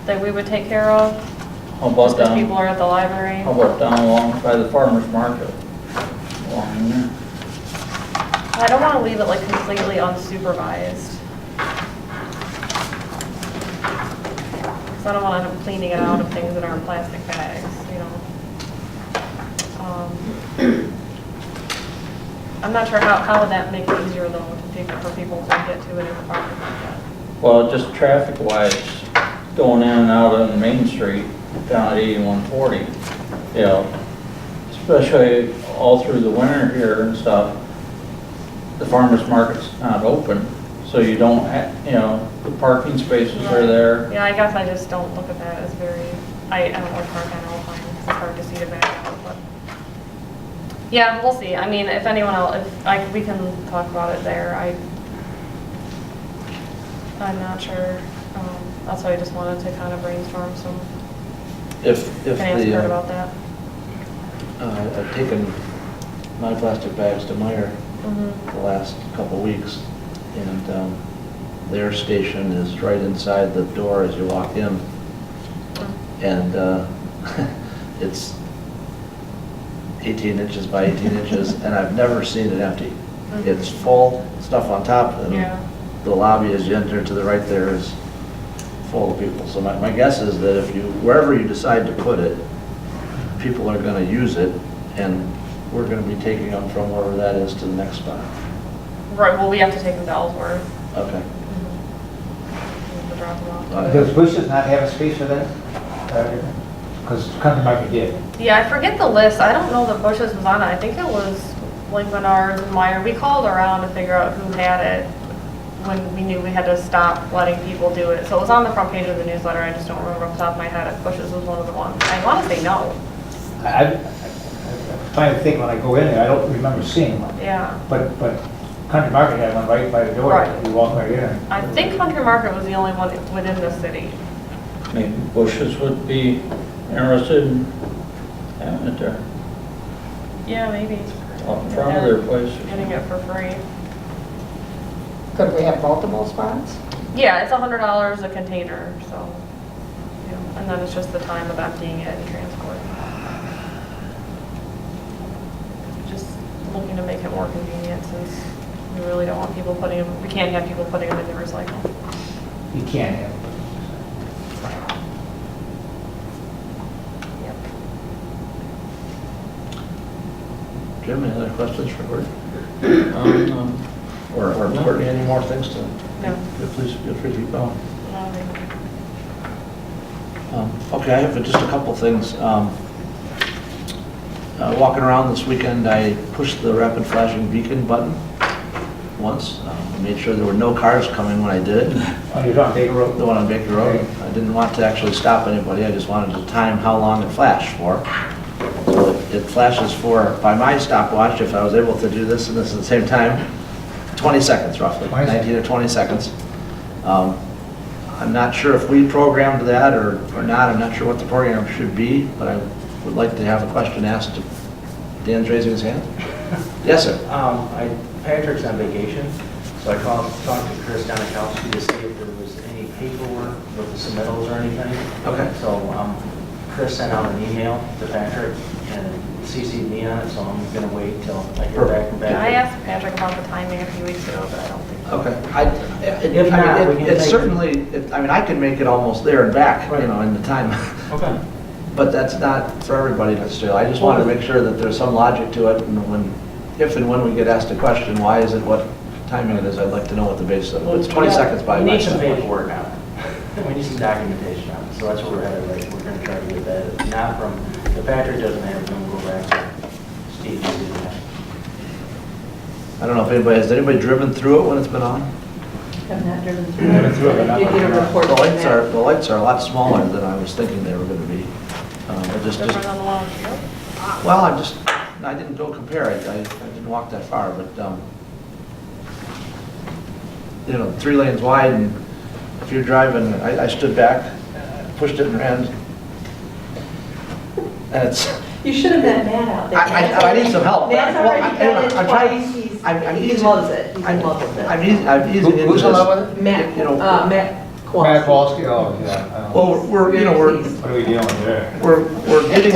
[SPEAKER 5] that we would take care of,
[SPEAKER 8] how about
[SPEAKER 5] just because people
[SPEAKER 8] down,
[SPEAKER 5] are at the library.
[SPEAKER 8] how about down along by the farmer's market? Along in there.
[SPEAKER 5] I don't want to leave it like completely unsupervised. Because I don't want to end up cleaning it out of things that aren't plastic bags, you know. I'm not sure how would that make it easier though for people to get to it in the parking lot.
[SPEAKER 8] Well, just traffic-wise, going in and out on Main Street down at 8140, you know, especially all through the winter here and stuff, the farmer's market's not open, so you don't, you know, the parking spaces are there.
[SPEAKER 5] Yeah, I guess I just don't look at that as very, I don't like park on all time, it's hard to see the back out, but. Yeah, we'll see, I mean, if anyone else, we can talk about it there, I'm not sure, that's why I just wanted to kind of brainstorm some,
[SPEAKER 1] If
[SPEAKER 5] can ask Kurt
[SPEAKER 1] the,
[SPEAKER 5] about that.
[SPEAKER 1] I've taken my plastic bags to Meyer the last couple weeks, and their station is right inside the door as you walk in. And it's 18 inches by 18 inches, and I've never seen it empty. It's full, stuff on top, and
[SPEAKER 5] Yeah.
[SPEAKER 1] the lobby as you enter to the right there is full of people. So my guess is that if you, wherever you decide to put it, people are gonna use it, and we're gonna be taking them from wherever that is to the next spot.
[SPEAKER 5] Right, well, we have to take them to Ellsworth.
[SPEAKER 1] Okay.
[SPEAKER 5] We have to drop them off.
[SPEAKER 6] Does Bushes not have a space for that? Because Country Market did.
[SPEAKER 5] Yeah, I forget the list. I don't know that Bush's was on it. I think it was like Menards and Meyer. We called around to figure out who had it when we knew we had to stop letting people do it. So it was on the front page of the newsletter. I just don't remember off the top of my head if Bush's was one of the ones. I want to say no.
[SPEAKER 6] I'm trying to think when I go in there, I don't remember seeing one.
[SPEAKER 5] Yeah.
[SPEAKER 6] But Country Market had one right by the door.
[SPEAKER 5] Right.
[SPEAKER 6] You walk right in.
[SPEAKER 5] I think Country Market was the only one within the city.
[SPEAKER 8] Maybe Bush's would be interested in having it there,
[SPEAKER 5] Yeah, maybe.
[SPEAKER 8] out in front of their place.
[SPEAKER 5] Getting it for free.
[SPEAKER 3] Could we have multiple spots?
[SPEAKER 5] Yeah, it's $100 a container, so, you know, and then it's just the time of emptying it and transport. Just looking to make it more convenient since we really don't want people putting them, we can't have people putting them in the recycle.
[SPEAKER 6] You can't have it.
[SPEAKER 5] Yep.
[SPEAKER 1] Jim, any other questions for Courtney?
[SPEAKER 8] No.
[SPEAKER 1] Or Courtney, any more things to?
[SPEAKER 5] No.
[SPEAKER 1] Please feel free to keep going.
[SPEAKER 5] No, they-
[SPEAKER 1] Okay, I have just a couple things. Walking around this weekend, I pushed the rapid flashing beacon button once. I made sure there were no cars coming when I did it.
[SPEAKER 6] Oh, you're on Baker Road?
[SPEAKER 1] The one on Baker Road.
[SPEAKER 6] Okay.
[SPEAKER 1] I didn't want to actually stop anybody, I just wanted to time how long it flashed for. So it flashes for, by my stopwatch, if I was able to do this and this at the same time, 20 seconds roughly,
[SPEAKER 6] 20 seconds.
[SPEAKER 1] 19 or 20 seconds. I'm not sure if we programmed that or not, I'm not sure what the program should be, but I would like to have a question asked. Dan's raising his hand? Yes, sir.
[SPEAKER 2] Patrick's on vacation, so I talked to Chris Donikowski to see if there was any paperwork with the submittals or anything.
[SPEAKER 1] Okay.
[SPEAKER 2] So Chris sent out an email to Patrick and CC'd me on it, so I'm gonna wait till I hear back from
[SPEAKER 5] I
[SPEAKER 2] Patrick.
[SPEAKER 5] asked Patrick about the timing a few weeks ago, but I don't think so.
[SPEAKER 1] Okay.
[SPEAKER 2] If not, we can
[SPEAKER 1] It's
[SPEAKER 2] take-
[SPEAKER 1] certainly, I mean, I can make it almost there and back, you
[SPEAKER 2] Right.
[SPEAKER 1] know, in the time.
[SPEAKER 2] Okay.
[SPEAKER 1] But that's not for everybody necessarily. I just want to make sure that there's some logic to it, and when, if and when we get asked a question, why is it what timing it is, I'd like to know what the basis of it. It's 20 seconds by
[SPEAKER 2] We
[SPEAKER 1] my
[SPEAKER 2] need some
[SPEAKER 1] standpoint.
[SPEAKER 2] paperwork on it. We need some documentation on it, so that's where we're headed, right? We're gonna try to get that. If not from, if Patrick doesn't have it, then we'll go back to Steve.
[SPEAKER 1] I don't know if has anybody driven through it when it's been on?
[SPEAKER 7] Have not driven
[SPEAKER 6] Driven through it, but not
[SPEAKER 7] Did get a
[SPEAKER 6] looking around.
[SPEAKER 7] report
[SPEAKER 1] The
[SPEAKER 7] on
[SPEAKER 1] lights
[SPEAKER 7] that.
[SPEAKER 1] are, a lot smaller than I was thinking they were gonna be.
[SPEAKER 5] Different on the long field.
[SPEAKER 1] Well, I didn't go compare, I didn't walk that far, but, 3 lanes wide, and if you're driving, I stood back, pushed it and ran. And it's,
[SPEAKER 7] You should have met Matt out there.
[SPEAKER 1] I need some help.
[SPEAKER 7] Matt's
[SPEAKER 1] Well,
[SPEAKER 7] already done it
[SPEAKER 1] I'm trying-
[SPEAKER 7] twice,
[SPEAKER 1] I'm
[SPEAKER 7] he
[SPEAKER 1] easy-
[SPEAKER 7] loves it, he's in
[SPEAKER 1] I'm
[SPEAKER 7] love with it.
[SPEAKER 1] I'm easing into
[SPEAKER 6] Who's
[SPEAKER 1] this.
[SPEAKER 6] in love with it?
[SPEAKER 7] Matt,
[SPEAKER 1] You know,
[SPEAKER 7] Matt
[SPEAKER 6] Matt
[SPEAKER 7] Kowalski.
[SPEAKER 6] Kowalski, oh, yeah. I don't know.
[SPEAKER 1] Well, we're
[SPEAKER 6] What are we dealing with there?
[SPEAKER 1] we're getting,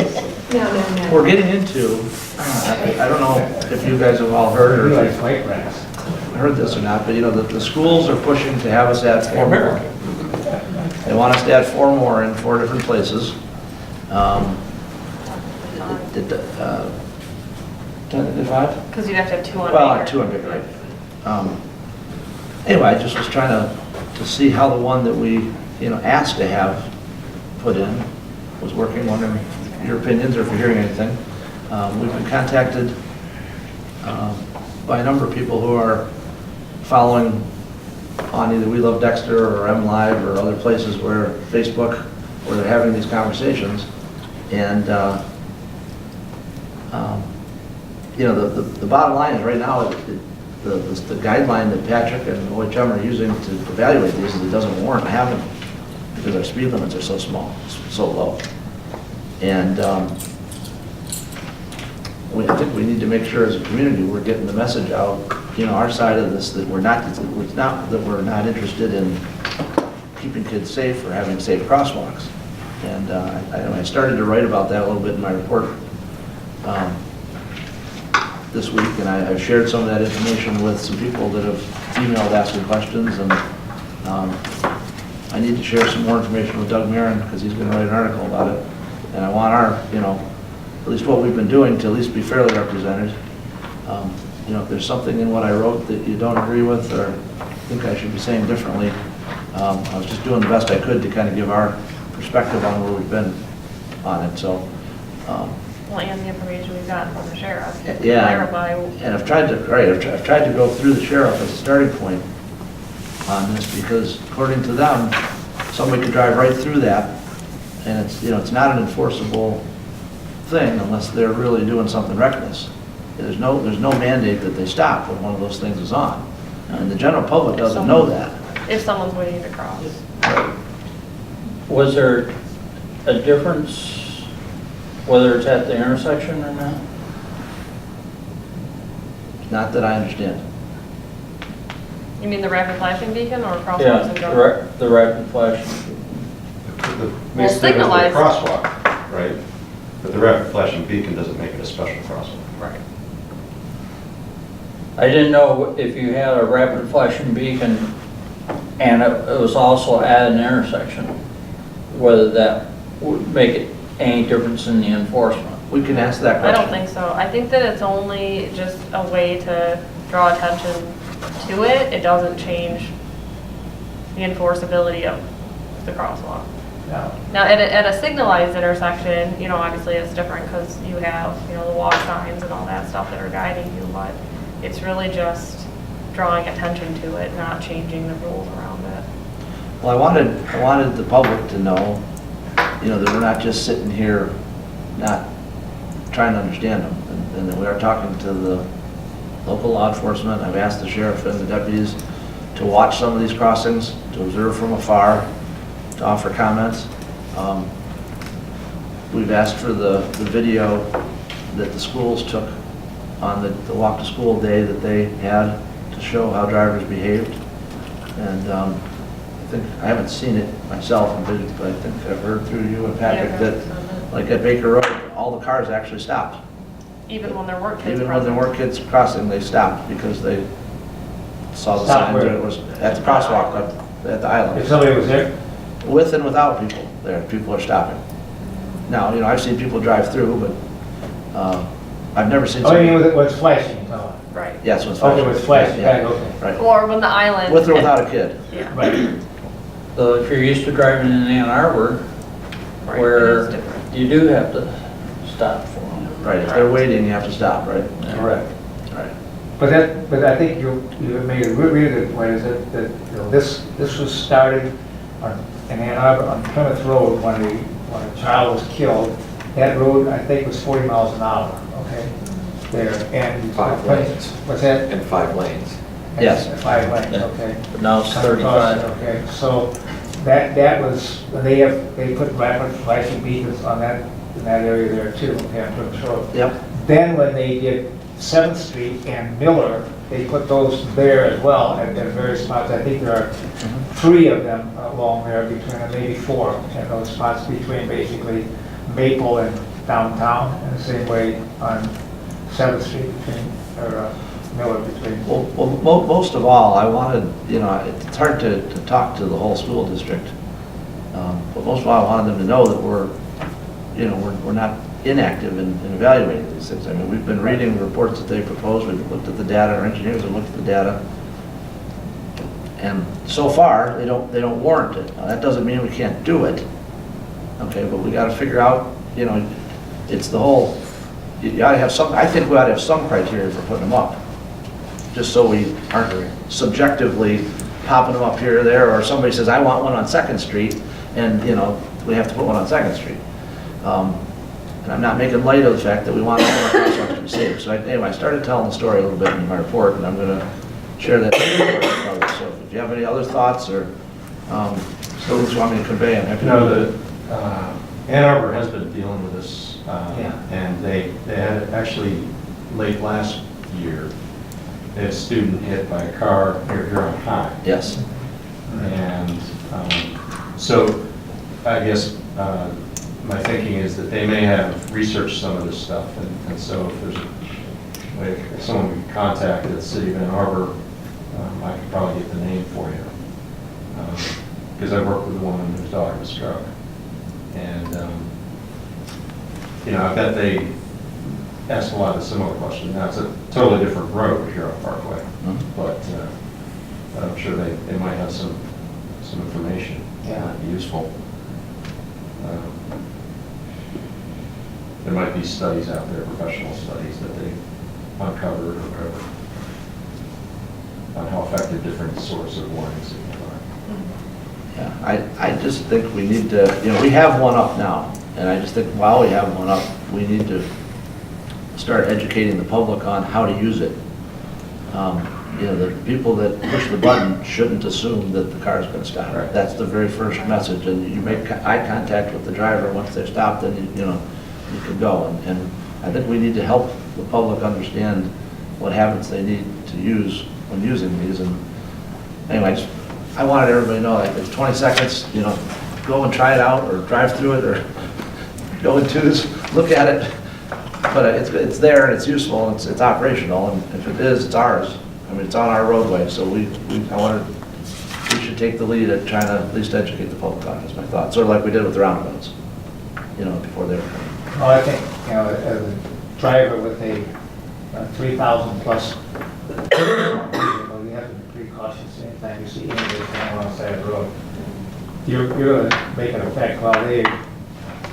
[SPEAKER 7] No.
[SPEAKER 1] we're getting into, I don't know if you guys have all heard or
[SPEAKER 6] We
[SPEAKER 1] if
[SPEAKER 6] like
[SPEAKER 1] you've
[SPEAKER 6] bike racks.
[SPEAKER 1] heard this or not, but the schools are pushing to have us add 4 more. They want us to add 4 more in 4 different places. Did 5?
[SPEAKER 5] Because you'd have to have 2 on
[SPEAKER 1] Well,
[SPEAKER 5] Baker.
[SPEAKER 1] 2 on Big, right. Anyway, I just was trying to see how the one that we, asked to have put in was working, wondering your opinions or if you're hearing anything. We've been contacted by a number of people who are following on either We Love Dexter or M Live or other places where Facebook, where they're having these conversations. And, the bottom line is right now, the guideline that Patrick and OHM are using to evaluate these is it doesn't warrant having them because our speed limits are so small, so low. And I think we need to make sure as a community we're getting the message out, our side of this, that we're not interested in keeping kids safe or having safe crosswalks. And I started to write about that a little bit in my report this week, and I've shared some of that information with some people that have emailed asking questions, and I need to share some more information with Doug Marin because he's going to write an article about it. And I want our, at least what we've been doing to at least be fairly represented. If there's something in what I wrote that you don't agree with or think I should be saying differently, I was just doing the best I could to kind of give our perspective on where we've been on it. So,
[SPEAKER 5] Well, and the information we've gotten from the sheriff.
[SPEAKER 1] yeah,
[SPEAKER 5] Clarify.
[SPEAKER 1] and I've tried to go through the sheriff as a starting point on this because according to them, somebody could drive right through that, and it's not an enforceable thing unless they're really doing something reckless. There's no mandate that they stop when one of those things is on, and the general public doesn't know that.
[SPEAKER 5] If someone's waiting to cross.
[SPEAKER 8] Was there a difference whether it's at the intersection or not?
[SPEAKER 1] Not that I understand.
[SPEAKER 5] You mean the rapid flashing beacon or crosswalks
[SPEAKER 8] Yeah,
[SPEAKER 5] in general?
[SPEAKER 8] the rapid flash.
[SPEAKER 4] Makes it a
[SPEAKER 5] signalized.
[SPEAKER 4] crosswalk, right? But the rapid flashing beacon doesn't make it a special crosswalk.
[SPEAKER 8] Right. I didn't know if you had a rapid flashing beacon and it was also at an intersection, whether that would make it any difference in the enforcement.
[SPEAKER 1] We can ask that
[SPEAKER 5] I
[SPEAKER 1] question.
[SPEAKER 5] don't think so. I think that it's only just a way to draw attention to it. It doesn't change the enforceability of the crosswalk.
[SPEAKER 6] No.
[SPEAKER 5] Now, at a signalized intersection, obviously it's different because you have, the walk signs and all that stuff that are guiding you, but it's really just drawing attention to it, not changing the rules around it.
[SPEAKER 1] Well, I wanted the public to know, that we're not just sitting here not trying to understand them, and that we are talking to the local law enforcement. I've asked the sheriff and the deputies to watch some of these crossings, to observe from afar, to offer comments. We've asked for the video that the schools took on the walk to school day that they had to show how drivers behaved. And I haven't seen it myself, but I think I've heard through you and Patrick that, like at Baker Road, all the cars actually stopped.
[SPEAKER 5] Even when there weren't kids
[SPEAKER 1] Even when there weren't kids crossing, they stopped because they saw the
[SPEAKER 6] Stop
[SPEAKER 1] sign
[SPEAKER 6] where?
[SPEAKER 1] that it was at the crosswalk at the
[SPEAKER 6] If
[SPEAKER 1] island.
[SPEAKER 6] somebody was there,
[SPEAKER 1] With and without people there, people are stopping. Now, I've seen people drive through, but I've never seen
[SPEAKER 6] oh, you mean
[SPEAKER 1] somebody.
[SPEAKER 6] when it's flashing, you're talking about?
[SPEAKER 5] Right.
[SPEAKER 1] Yes, when it's
[SPEAKER 6] Okay,
[SPEAKER 1] flashing.
[SPEAKER 6] with flash,
[SPEAKER 1] Yeah,
[SPEAKER 6] yeah, okay.
[SPEAKER 1] Right.
[SPEAKER 5] Or when the island.
[SPEAKER 1] With or without a kid.
[SPEAKER 5] Yeah.
[SPEAKER 6] Right.
[SPEAKER 8] So if you're used to driving in Ann Arbor,
[SPEAKER 5] Right,
[SPEAKER 8] where
[SPEAKER 5] it is different.
[SPEAKER 8] you do have to stop for them.
[SPEAKER 1] Right, if they're waiting, you have to stop, right?
[SPEAKER 6] Correct.
[SPEAKER 1] Right.
[SPEAKER 6] But I think you made a really good point, is that, you know, this was started in Ann Arbor, on Plymouth Road, when a child was killed. That road, I think, was 40 miles an hour, okay, there, and.
[SPEAKER 9] 5 lanes.
[SPEAKER 6] What's that?
[SPEAKER 9] And 5 lanes.
[SPEAKER 1] Yes.
[SPEAKER 6] 5 lanes,
[SPEAKER 8] Yeah.
[SPEAKER 6] okay.
[SPEAKER 8] But now it's
[SPEAKER 6] Across,
[SPEAKER 8] 35.
[SPEAKER 6] Okay, so that was, they put flashing beacons on that, in that area there too, okay, on Plymouth Road.
[SPEAKER 1] Yep.
[SPEAKER 6] Then when they did 7th Street and Miller, they put those there as well at various spots. I think there are 3 of them along there between, maybe 4 in those spots between basically Maple and downtown, and the same way on 7th Street between, or Miller between.
[SPEAKER 1] Well, most of all, I wanted, you know, it's hard to talk to the whole school district, but most of all, I wanted them to know that we're not inactive in evaluating these things. I mean, we've been reading the reports that they proposed, we've looked at the data, our engineers have looked at the data, and so far, they don't warrant it. Now, that doesn't mean we can't do it, okay, but we gotta figure out, you know, it's the whole, you ought to have some, I think we ought to have some criteria for putting them up, just so we aren't subjectively popping them up here or there, or somebody says, I want one on 2nd Street, and, you know, we have to put one on 2nd Street. And I'm not making light of the fact that we want all our crosswalks to be safe. So anyway, I started telling the story a little bit in my report, and I'm going to share that with others. So if you have any other thoughts or things you want me to convey, I'm happy to.
[SPEAKER 4] You know, Ann Arbor has been dealing with this,
[SPEAKER 6] Yeah.
[SPEAKER 4] and they had actually, late last year, they had a student hit by a car here on High.
[SPEAKER 1] Yes.
[SPEAKER 4] And so I guess my thinking is that they may have researched some of this stuff, and so if there's a way, if someone can contact the city of Ann Arbor, I could probably get the name for you. Because I worked with a woman whose daughter was struck. And, you know, I bet they asked a lot of similar questions. Now, it's a totally different road here on Parkway, but I'm sure they might have some information that might be useful. There might be studies out there, professional studies that they uncovered or whatever, on how effective different sorts of warning signals are.
[SPEAKER 1] Yeah, I just think we need to, you know, we have one up now, and I just think while we have one up, we need to start educating the public on how to use it. You know, the people that push the button shouldn't assume that the car is going to stop.
[SPEAKER 4] Right.
[SPEAKER 1] That's the very first message, and you make eye contact with the driver. Once they're stopped, then you know, you can go. And I think we need to help the public understand what habits they need to use when using these. And anyways, I wanted everybody to know, like, it's 20 seconds, you know, go and try it out, or drive through it, or go in twos, look at it. But it's there, and it's useful, and it's operational, and if it is, it's ours. I mean, it's on our roadway, so we should take the lead at trying to at least educate the public on it, is my thought. Sort of like we did with the roundabouts, you know, before they were coming.
[SPEAKER 6] Well, I think, you know, as a driver with a 3,000 plus, you have to be pretty cautious anytime you see anybody coming alongside the road. You're going to make an effect, well, they are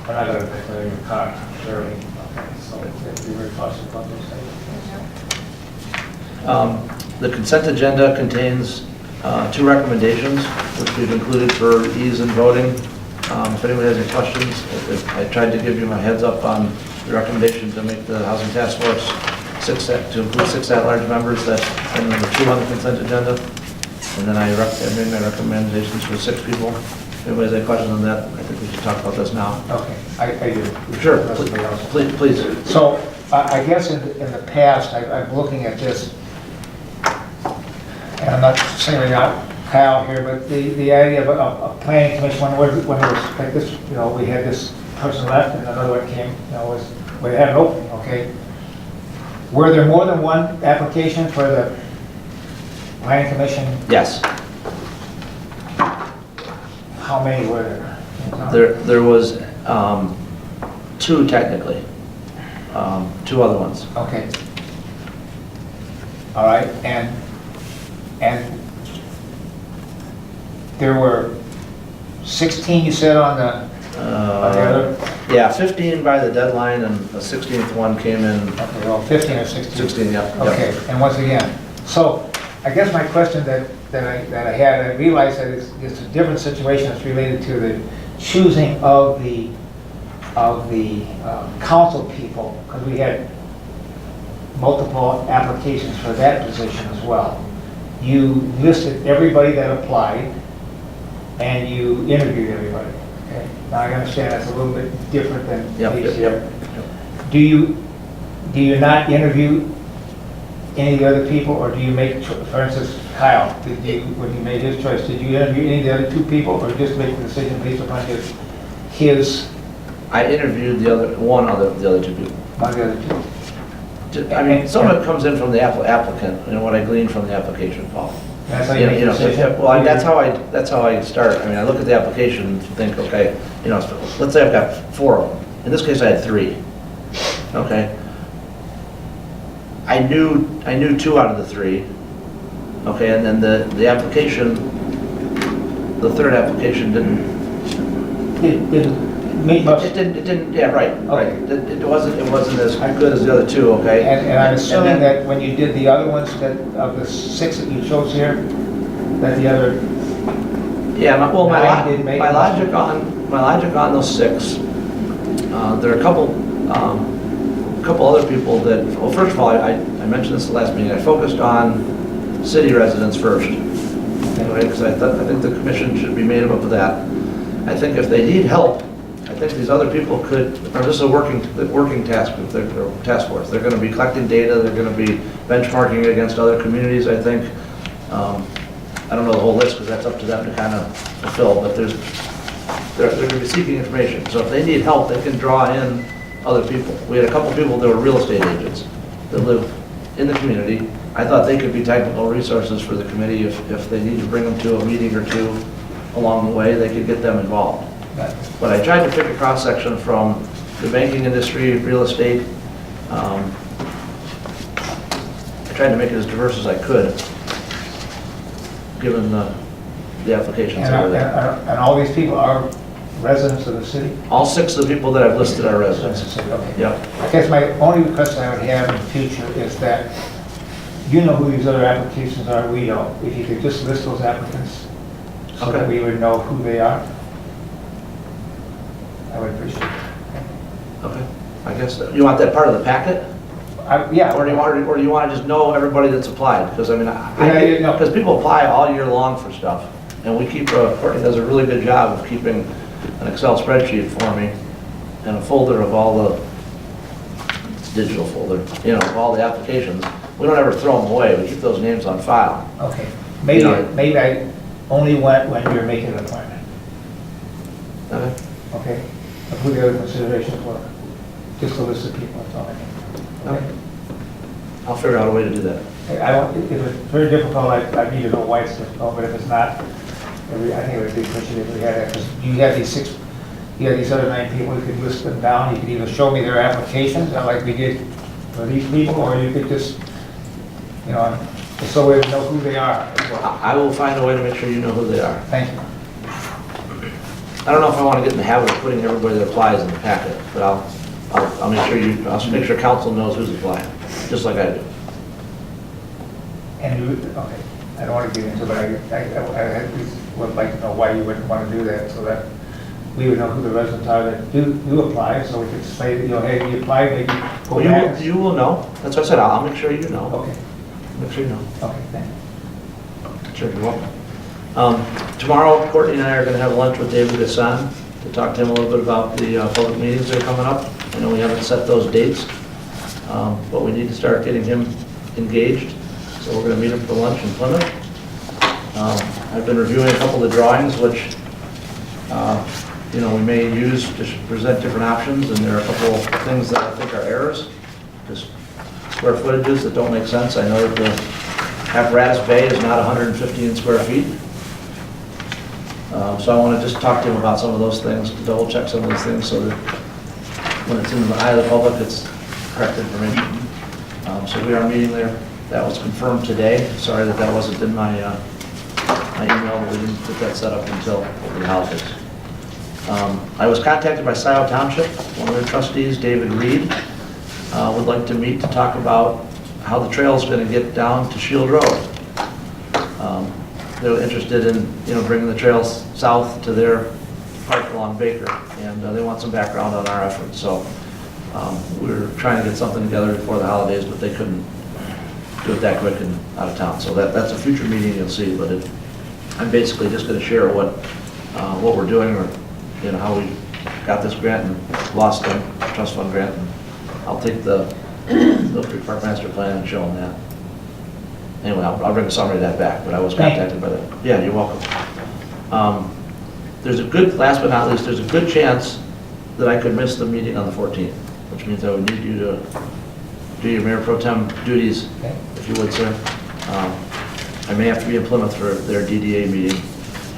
[SPEAKER 6] not going to affect your car, surely. Okay, so you have to be very cautious about those things.
[SPEAKER 1] The consent agenda contains 2 recommendations, which we've included for ease in voting. If anyone has any questions, I tried to give you my heads up on the recommendation to make the Housing Task Force to include 6 at-large members. That's item number 2 on the consent agenda. And then I made my recommendations for 6 people. If anybody has any questions on that, I think we should talk about this now.
[SPEAKER 6] Okay, I do.
[SPEAKER 1] Sure,
[SPEAKER 6] Somebody else.
[SPEAKER 1] please.
[SPEAKER 6] So I guess in the past, I'm looking at this, and I'm not singling out Kyle here, but the idea of a planning commission, when it was like this, you know, we had this person left and another one came, you know, we had an opening, okay? Were there more than one application for the planning commission?
[SPEAKER 1] Yes.
[SPEAKER 6] How many were there?
[SPEAKER 1] There was 2 technically, 2 other ones.
[SPEAKER 6] Okay. all right? And there were 16, you said, on the other?
[SPEAKER 1] Yeah, 15 by the deadline, and the 16th one came in,
[SPEAKER 6] Okay, well, 15 or 16?
[SPEAKER 1] 16, yeah.
[SPEAKER 6] Okay, and once again, so I guess my question that I had, I realized that it's a different situation. It's related to the choosing of the council people, because we had multiple applications for that position as well. You listed everybody that applied, and you interviewed everybody. Okay, now I understand that's a little bit different than
[SPEAKER 1] Yep,
[SPEAKER 6] these
[SPEAKER 1] yep,
[SPEAKER 6] here. Do you not interview any of the other people, or do you make, for instance, Kyle, when he made his choice, did you interview any of the other 2 people, or just make the decision based upon his
[SPEAKER 1] I interviewed the other 2 people.
[SPEAKER 6] among the other 2?
[SPEAKER 1] I mean, some of it comes in from the applicant, what I gleaned from the application, Paul.
[SPEAKER 6] That's how you make the decision?
[SPEAKER 1] Well, that's how I start. I mean, I look at the application and think, okay, let's say I've got 4 of them. In this case, I had 3. Okay. I knew 2 out of the 3. Okay, and then the application, the 3rd application didn't.
[SPEAKER 6] It didn't meet much.
[SPEAKER 1] It didn't. Yeah, right.
[SPEAKER 6] Okay.
[SPEAKER 1] It wasn't as good as the other 2. Okay.
[SPEAKER 6] And I'm assuming
[SPEAKER 1] then-
[SPEAKER 6] that when you did the other ones, that of the 6 that you chose here, that the other,
[SPEAKER 1] Yeah, my
[SPEAKER 6] Nine didn't make it.
[SPEAKER 1] logic on those 6. There are a couple other people that. Well, first of all, I mentioned this the last meeting. I focused on city residents first, okay? Because I think the commission should be made up of that. I think if they need help, I think these other people could. Or this is a working task group. They're task force. They're going to be collecting data. They're going to be benchmarking it against other communities. I think. I don't know the whole list because that's up to them to kind of fulfill, but they're going to be seeking information. So if they need help, they can draw in other people. We had a couple people that were real estate agents that live in the community. I thought they could be technical resources for the committee if they need to bring them to a meeting or 2 along the way, they could get them involved. But I tried to pick a cross-section from the banking industry, real estate. I tried to make it as diverse as I could, given the applications that were there.
[SPEAKER 6] and all these people are residents of the city?
[SPEAKER 1] All 6 of the people that I've listed are residents.
[SPEAKER 6] Okay.
[SPEAKER 1] Yep.
[SPEAKER 6] I guess my only request I would have in the future is that you know who these other applications are, we don't. If you could just list those applicants so that
[SPEAKER 1] Okay.
[SPEAKER 6] we would know who they are, I would appreciate it.
[SPEAKER 1] Okay. I guess, you want that part of the packet?
[SPEAKER 6] Yeah.
[SPEAKER 1] Or do you want to just know everybody that's applied? Because I mean,
[SPEAKER 6] Yeah, no.
[SPEAKER 1] because people apply all year long for stuff. And we keep, Courtney does a really good job of keeping an Excel spreadsheet for me and a folder of all the, it's a digital folder, of all the applications. We don't ever throw them away. We keep those names on file.
[SPEAKER 6] Okay. Maybe,
[SPEAKER 1] You know-
[SPEAKER 6] maybe I only went when you're making an appointment,
[SPEAKER 1] Okay?
[SPEAKER 6] okay? Of who the other considerations were. Just a list of people, that's all I need. Okay?
[SPEAKER 1] I'll figure out a way to do that.
[SPEAKER 6] I don't, if it's very difficult, I need to know why it's difficult, but if it's not, I think it would be appreciated if we had that, because you have these 6, you have these other 9 people, you could list them down, you could either show me their applications, like we did for these people, or you could just, so we know who they are.
[SPEAKER 1] I will find a way to make sure you know who they are.
[SPEAKER 6] Thank you.
[SPEAKER 1] I don't know if I want to get in the habit of putting everybody that applies in the packet, but I'll make sure council knows who's applying, just like I do.
[SPEAKER 6] And okay, I don't want to get into it, but I at least would like to know why you wouldn't want to do that, so that we would know who the residents are that do apply, so we could say that, hey, you applied, maybe go
[SPEAKER 1] Well,
[SPEAKER 6] back.
[SPEAKER 1] you will know. That's what I said. I'll make sure you know.
[SPEAKER 6] Okay,
[SPEAKER 1] Make sure you know.
[SPEAKER 6] okay, thank you.
[SPEAKER 1] Sure, you're welcome. Tomorrow, Courtney and I are going to have lunch with David Gasson to talk to him a little bit about the public meetings that are coming up. I know we haven't set those dates, but we need to start getting him engaged. So we're going to meet him for lunch in Plymouth. I've been reviewing a couple of the drawings, which we may use to present different options, and there are a couple of things that I think are errors, just square footages that don't make sense. I know that the apparatus bay is not 115 square feet. So I want to just talk to him about some of those things, double check some of those things so that when it's in the eye of the public, it's correct information. So we are meeting there That was confirmed today. Sorry that that wasn't in my my email, but we didn't get that set up until the holidays. I was contacted by Scioto Township. One of their trustees, David Reed, would like to meet to talk about how the trail is going to get down to Shield Road. They're interested in, bringing the trails south to their park along Baker, and they want some background on our efforts. So we were trying to get something together before the holidays, but they couldn't do it that quick and out of town. So that's a future meeting you'll see, but I'm basically just going to share what we're doing, or how we got this grant and lost the trust fund grant. And I'll take the Mill Creek Park Master Plan and show them that. Anyway, I'll bring a summary of that back, but I was contacted by that. Yeah, you're welcome. Last but not least, there's a good chance that I could miss the meeting on the 14th, which means I would need you to do your Mayor Pro Tem duties, if you would, sir. I may have to be in Plymouth for their DDA meeting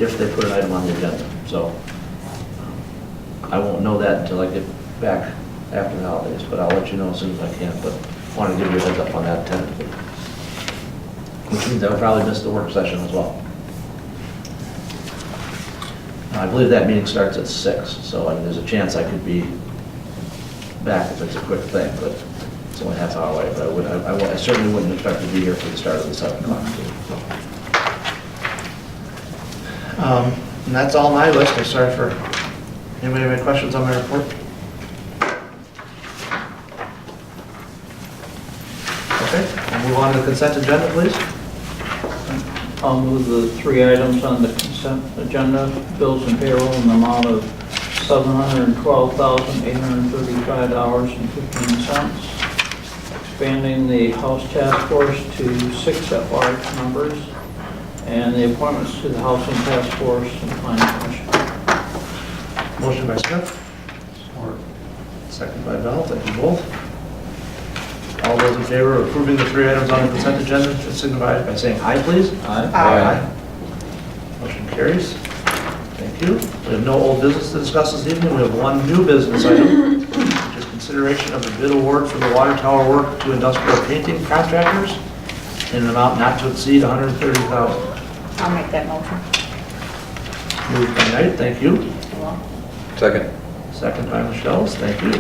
[SPEAKER 1] if they put an item on the agenda. So I won't know that until I get back after the holidays, but I'll let you know as soon as I can. But I want to give you a heads up on that tentatively. Which means I'll probably miss the work session as well. I believe that meeting starts at 6, so there's a chance I could be back if it's a quick thing, but it's only half hour away. But I certainly wouldn't expect to be here for the start of the 7 o'clock. And that's all my list. I'm sorry for anybody have any questions on my report? Okay, we'll move on to the consent agenda, please.
[SPEAKER 8] I'll move the 3 items on the consent agenda, bills and payroll in the amount of $712,835.15, expanding the House Task Force to 6 at-large members, and the appointments to the Housing Task Force and Planning Commission.
[SPEAKER 1] Motion by Smith. Second by Bell. Thank you both. All those in favor of approving the 3 items on the consent agenda, signify by saying aye, please.
[SPEAKER 8] Aye.
[SPEAKER 1] Motion carries. Thank you. We have no old business to discuss this evening. We have one new business item, which is consideration of the bid award for the water tower work to industrial painting contractors in an amount not to exceed $130,000.
[SPEAKER 3] I'll make that motion.
[SPEAKER 1] Moved by Knight, thank you.
[SPEAKER 9] Second.
[SPEAKER 1] Second by Michelle, thank you.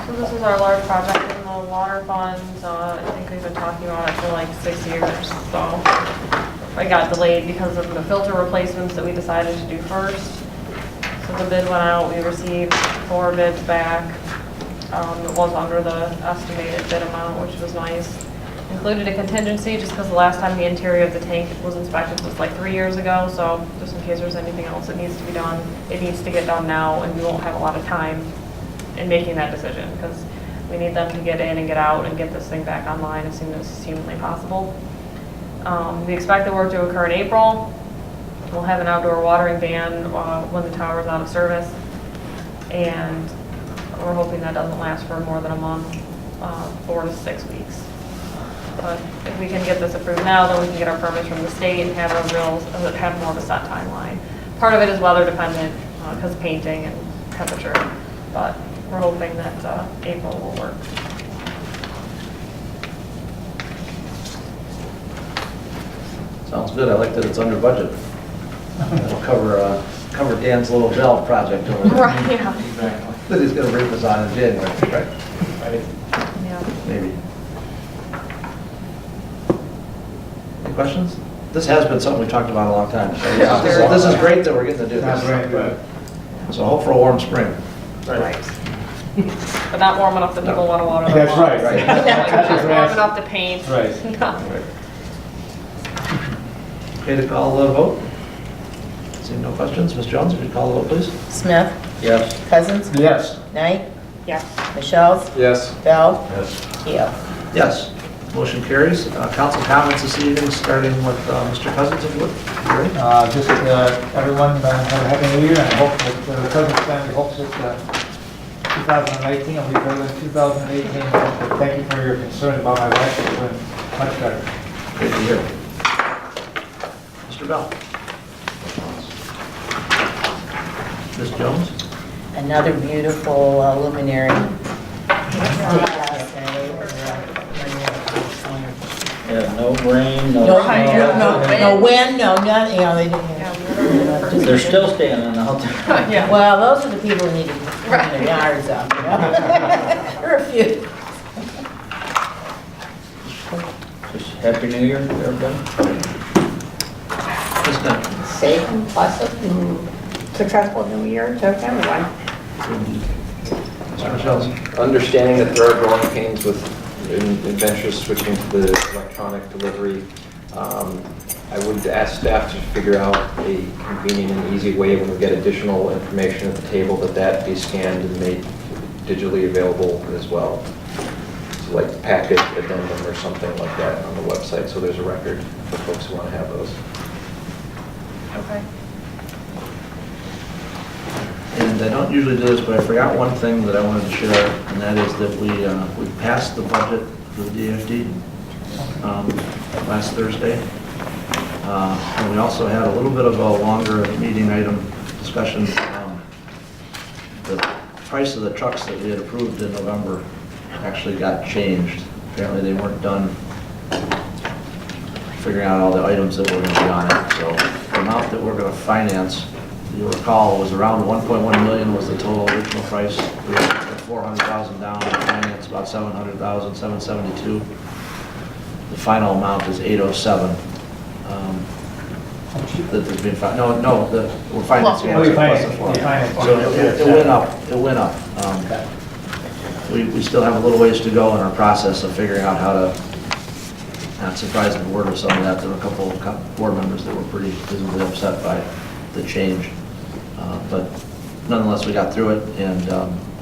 [SPEAKER 5] So this is our large project in the water funds. I think we've been talking about it for like 6 years, so I got delayed because of the filter replacements that we decided to do first. So the bid went out, we received 4 bids back. It was under the estimated bid amount, which was nice. Included a contingency just because the last time the interior of the tank was inspected was like 3 years ago, so just in case there's anything else that needs to be done, it needs to get done now, and we won't have a lot of time in making that decision because we need them to get in and get out and get this thing back online as soon as humanly possible. We expect the work to occur in April. We'll have an outdoor watering ban when the tower is out of service, and we're hoping that doesn't last for more than a month, 4 to 6 weeks. But if we can get this approved now, then we can get our permits from the state and have have more of a set timeline. Part of it is weather dependent because of painting and temperature, but we're hoping that April will work.
[SPEAKER 1] Sounds good. I like that it's under budget. It'll cover Dan's little valve project over there.
[SPEAKER 5] Right, yeah.
[SPEAKER 1] Exactly. That he's gonna bring this on in January, right? Right?
[SPEAKER 5] Yeah.
[SPEAKER 1] Maybe. Any questions? This has been something we talked about a long time. So
[SPEAKER 8] Yeah.
[SPEAKER 1] this is great that we're getting to do
[SPEAKER 6] That's
[SPEAKER 1] this.
[SPEAKER 6] right.
[SPEAKER 1] So hope for a warm spring.
[SPEAKER 5] Right. But not warm enough that people want to water their
[SPEAKER 6] That's
[SPEAKER 5] lawns.
[SPEAKER 6] right.
[SPEAKER 1] Right.
[SPEAKER 6] That's
[SPEAKER 5] Just
[SPEAKER 6] right.
[SPEAKER 5] warm enough to paint.
[SPEAKER 6] Right.
[SPEAKER 5] No.
[SPEAKER 1] Okay to call the vote? Seeing no questions, Ms. Jones, if you'd call the vote, please.
[SPEAKER 10] Smith,
[SPEAKER 8] Yes.
[SPEAKER 10] Cousins,
[SPEAKER 6] Yes.
[SPEAKER 10] Knight,
[SPEAKER 5] Yes.
[SPEAKER 10] Michelle,
[SPEAKER 9] Yes.
[SPEAKER 10] Bell,
[SPEAKER 4] Yes.
[SPEAKER 10] Keo.
[SPEAKER 1] Yes. Motion carries. Council comments this evening, starting with Mr. Cousins, if you would. You ready?
[SPEAKER 6] Just everyone have a happy new year, and I hope that the Cousins family hopes that 2019 will be better than 2018. Thank you for your concern about my wife. It's been much better.
[SPEAKER 1] Great to hear. Mr. Bell. Ms. Jones?
[SPEAKER 10] Another beautiful luminary.
[SPEAKER 8] No rain, no
[SPEAKER 10] No,
[SPEAKER 8] snow.
[SPEAKER 10] no wind, no nothing, they didn't.
[SPEAKER 8] They're still standing out there.
[SPEAKER 5] Yeah.
[SPEAKER 10] Well, those are the people who need to clean their yards up, you know? There are a few.
[SPEAKER 8] Just Happy New Year, everybody.
[SPEAKER 3] Safe and pleasant and successful new year to everyone.
[SPEAKER 1] Mr. Michels?
[SPEAKER 9] Understanding that there are growing pains with adventures switching to the electronic delivery, I would ask staff to figure out a convenient and easy way when we get additional information at the table that be scanned and made digitally available as well. So like packet addendum or something like that on the website, so there's a record for folks who want to have those.
[SPEAKER 5] Okay.
[SPEAKER 1] And I don't usually do this, but I forgot one thing that I wanted to share, and that is that we passed the budget for the DFD last Thursday. And we also had a little bit of a longer meeting item discussion. The price of the trucks that we had approved in November actually got changed. Apparently they weren't done figuring out all the items that were going to be on it. So the amount that we're going to finance, you'll recall, was around 1.1 million was the total original price. We had 400,000 down, finance about 700,000, 772. The final amount is 807. That there's been, we're financing it plus the 400. So it went up, We still have a little ways to go in our process of figuring out how to, not surprised the board with some of that. There were a couple of board members that were pretty visibly upset by the change. But nonetheless, we got through it, and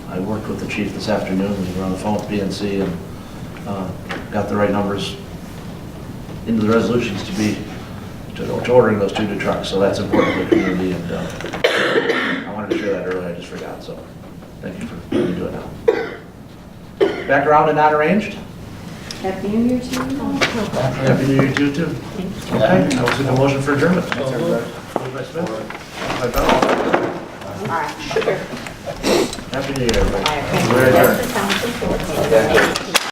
[SPEAKER 1] I worked with the chief this afternoon. We were on the phone with BNC and got the right numbers into the resolutions to ordering those 2 new trucks. So that's important to the community, and I wanted to share that earlier. I just forgot. So thank you for letting me do it now. Back around and not arranged.
[SPEAKER 7] Happy New Year to you.
[SPEAKER 1] Happy New Year to you too. Okay, I will take a motion for adjournment. Moved by Smith. By Bell.
[SPEAKER 3] All right, sugar.
[SPEAKER 1] Happy New Year, everybody.
[SPEAKER 3] All right,
[SPEAKER 1] We're adjourned.
[SPEAKER 3] Dexter Council.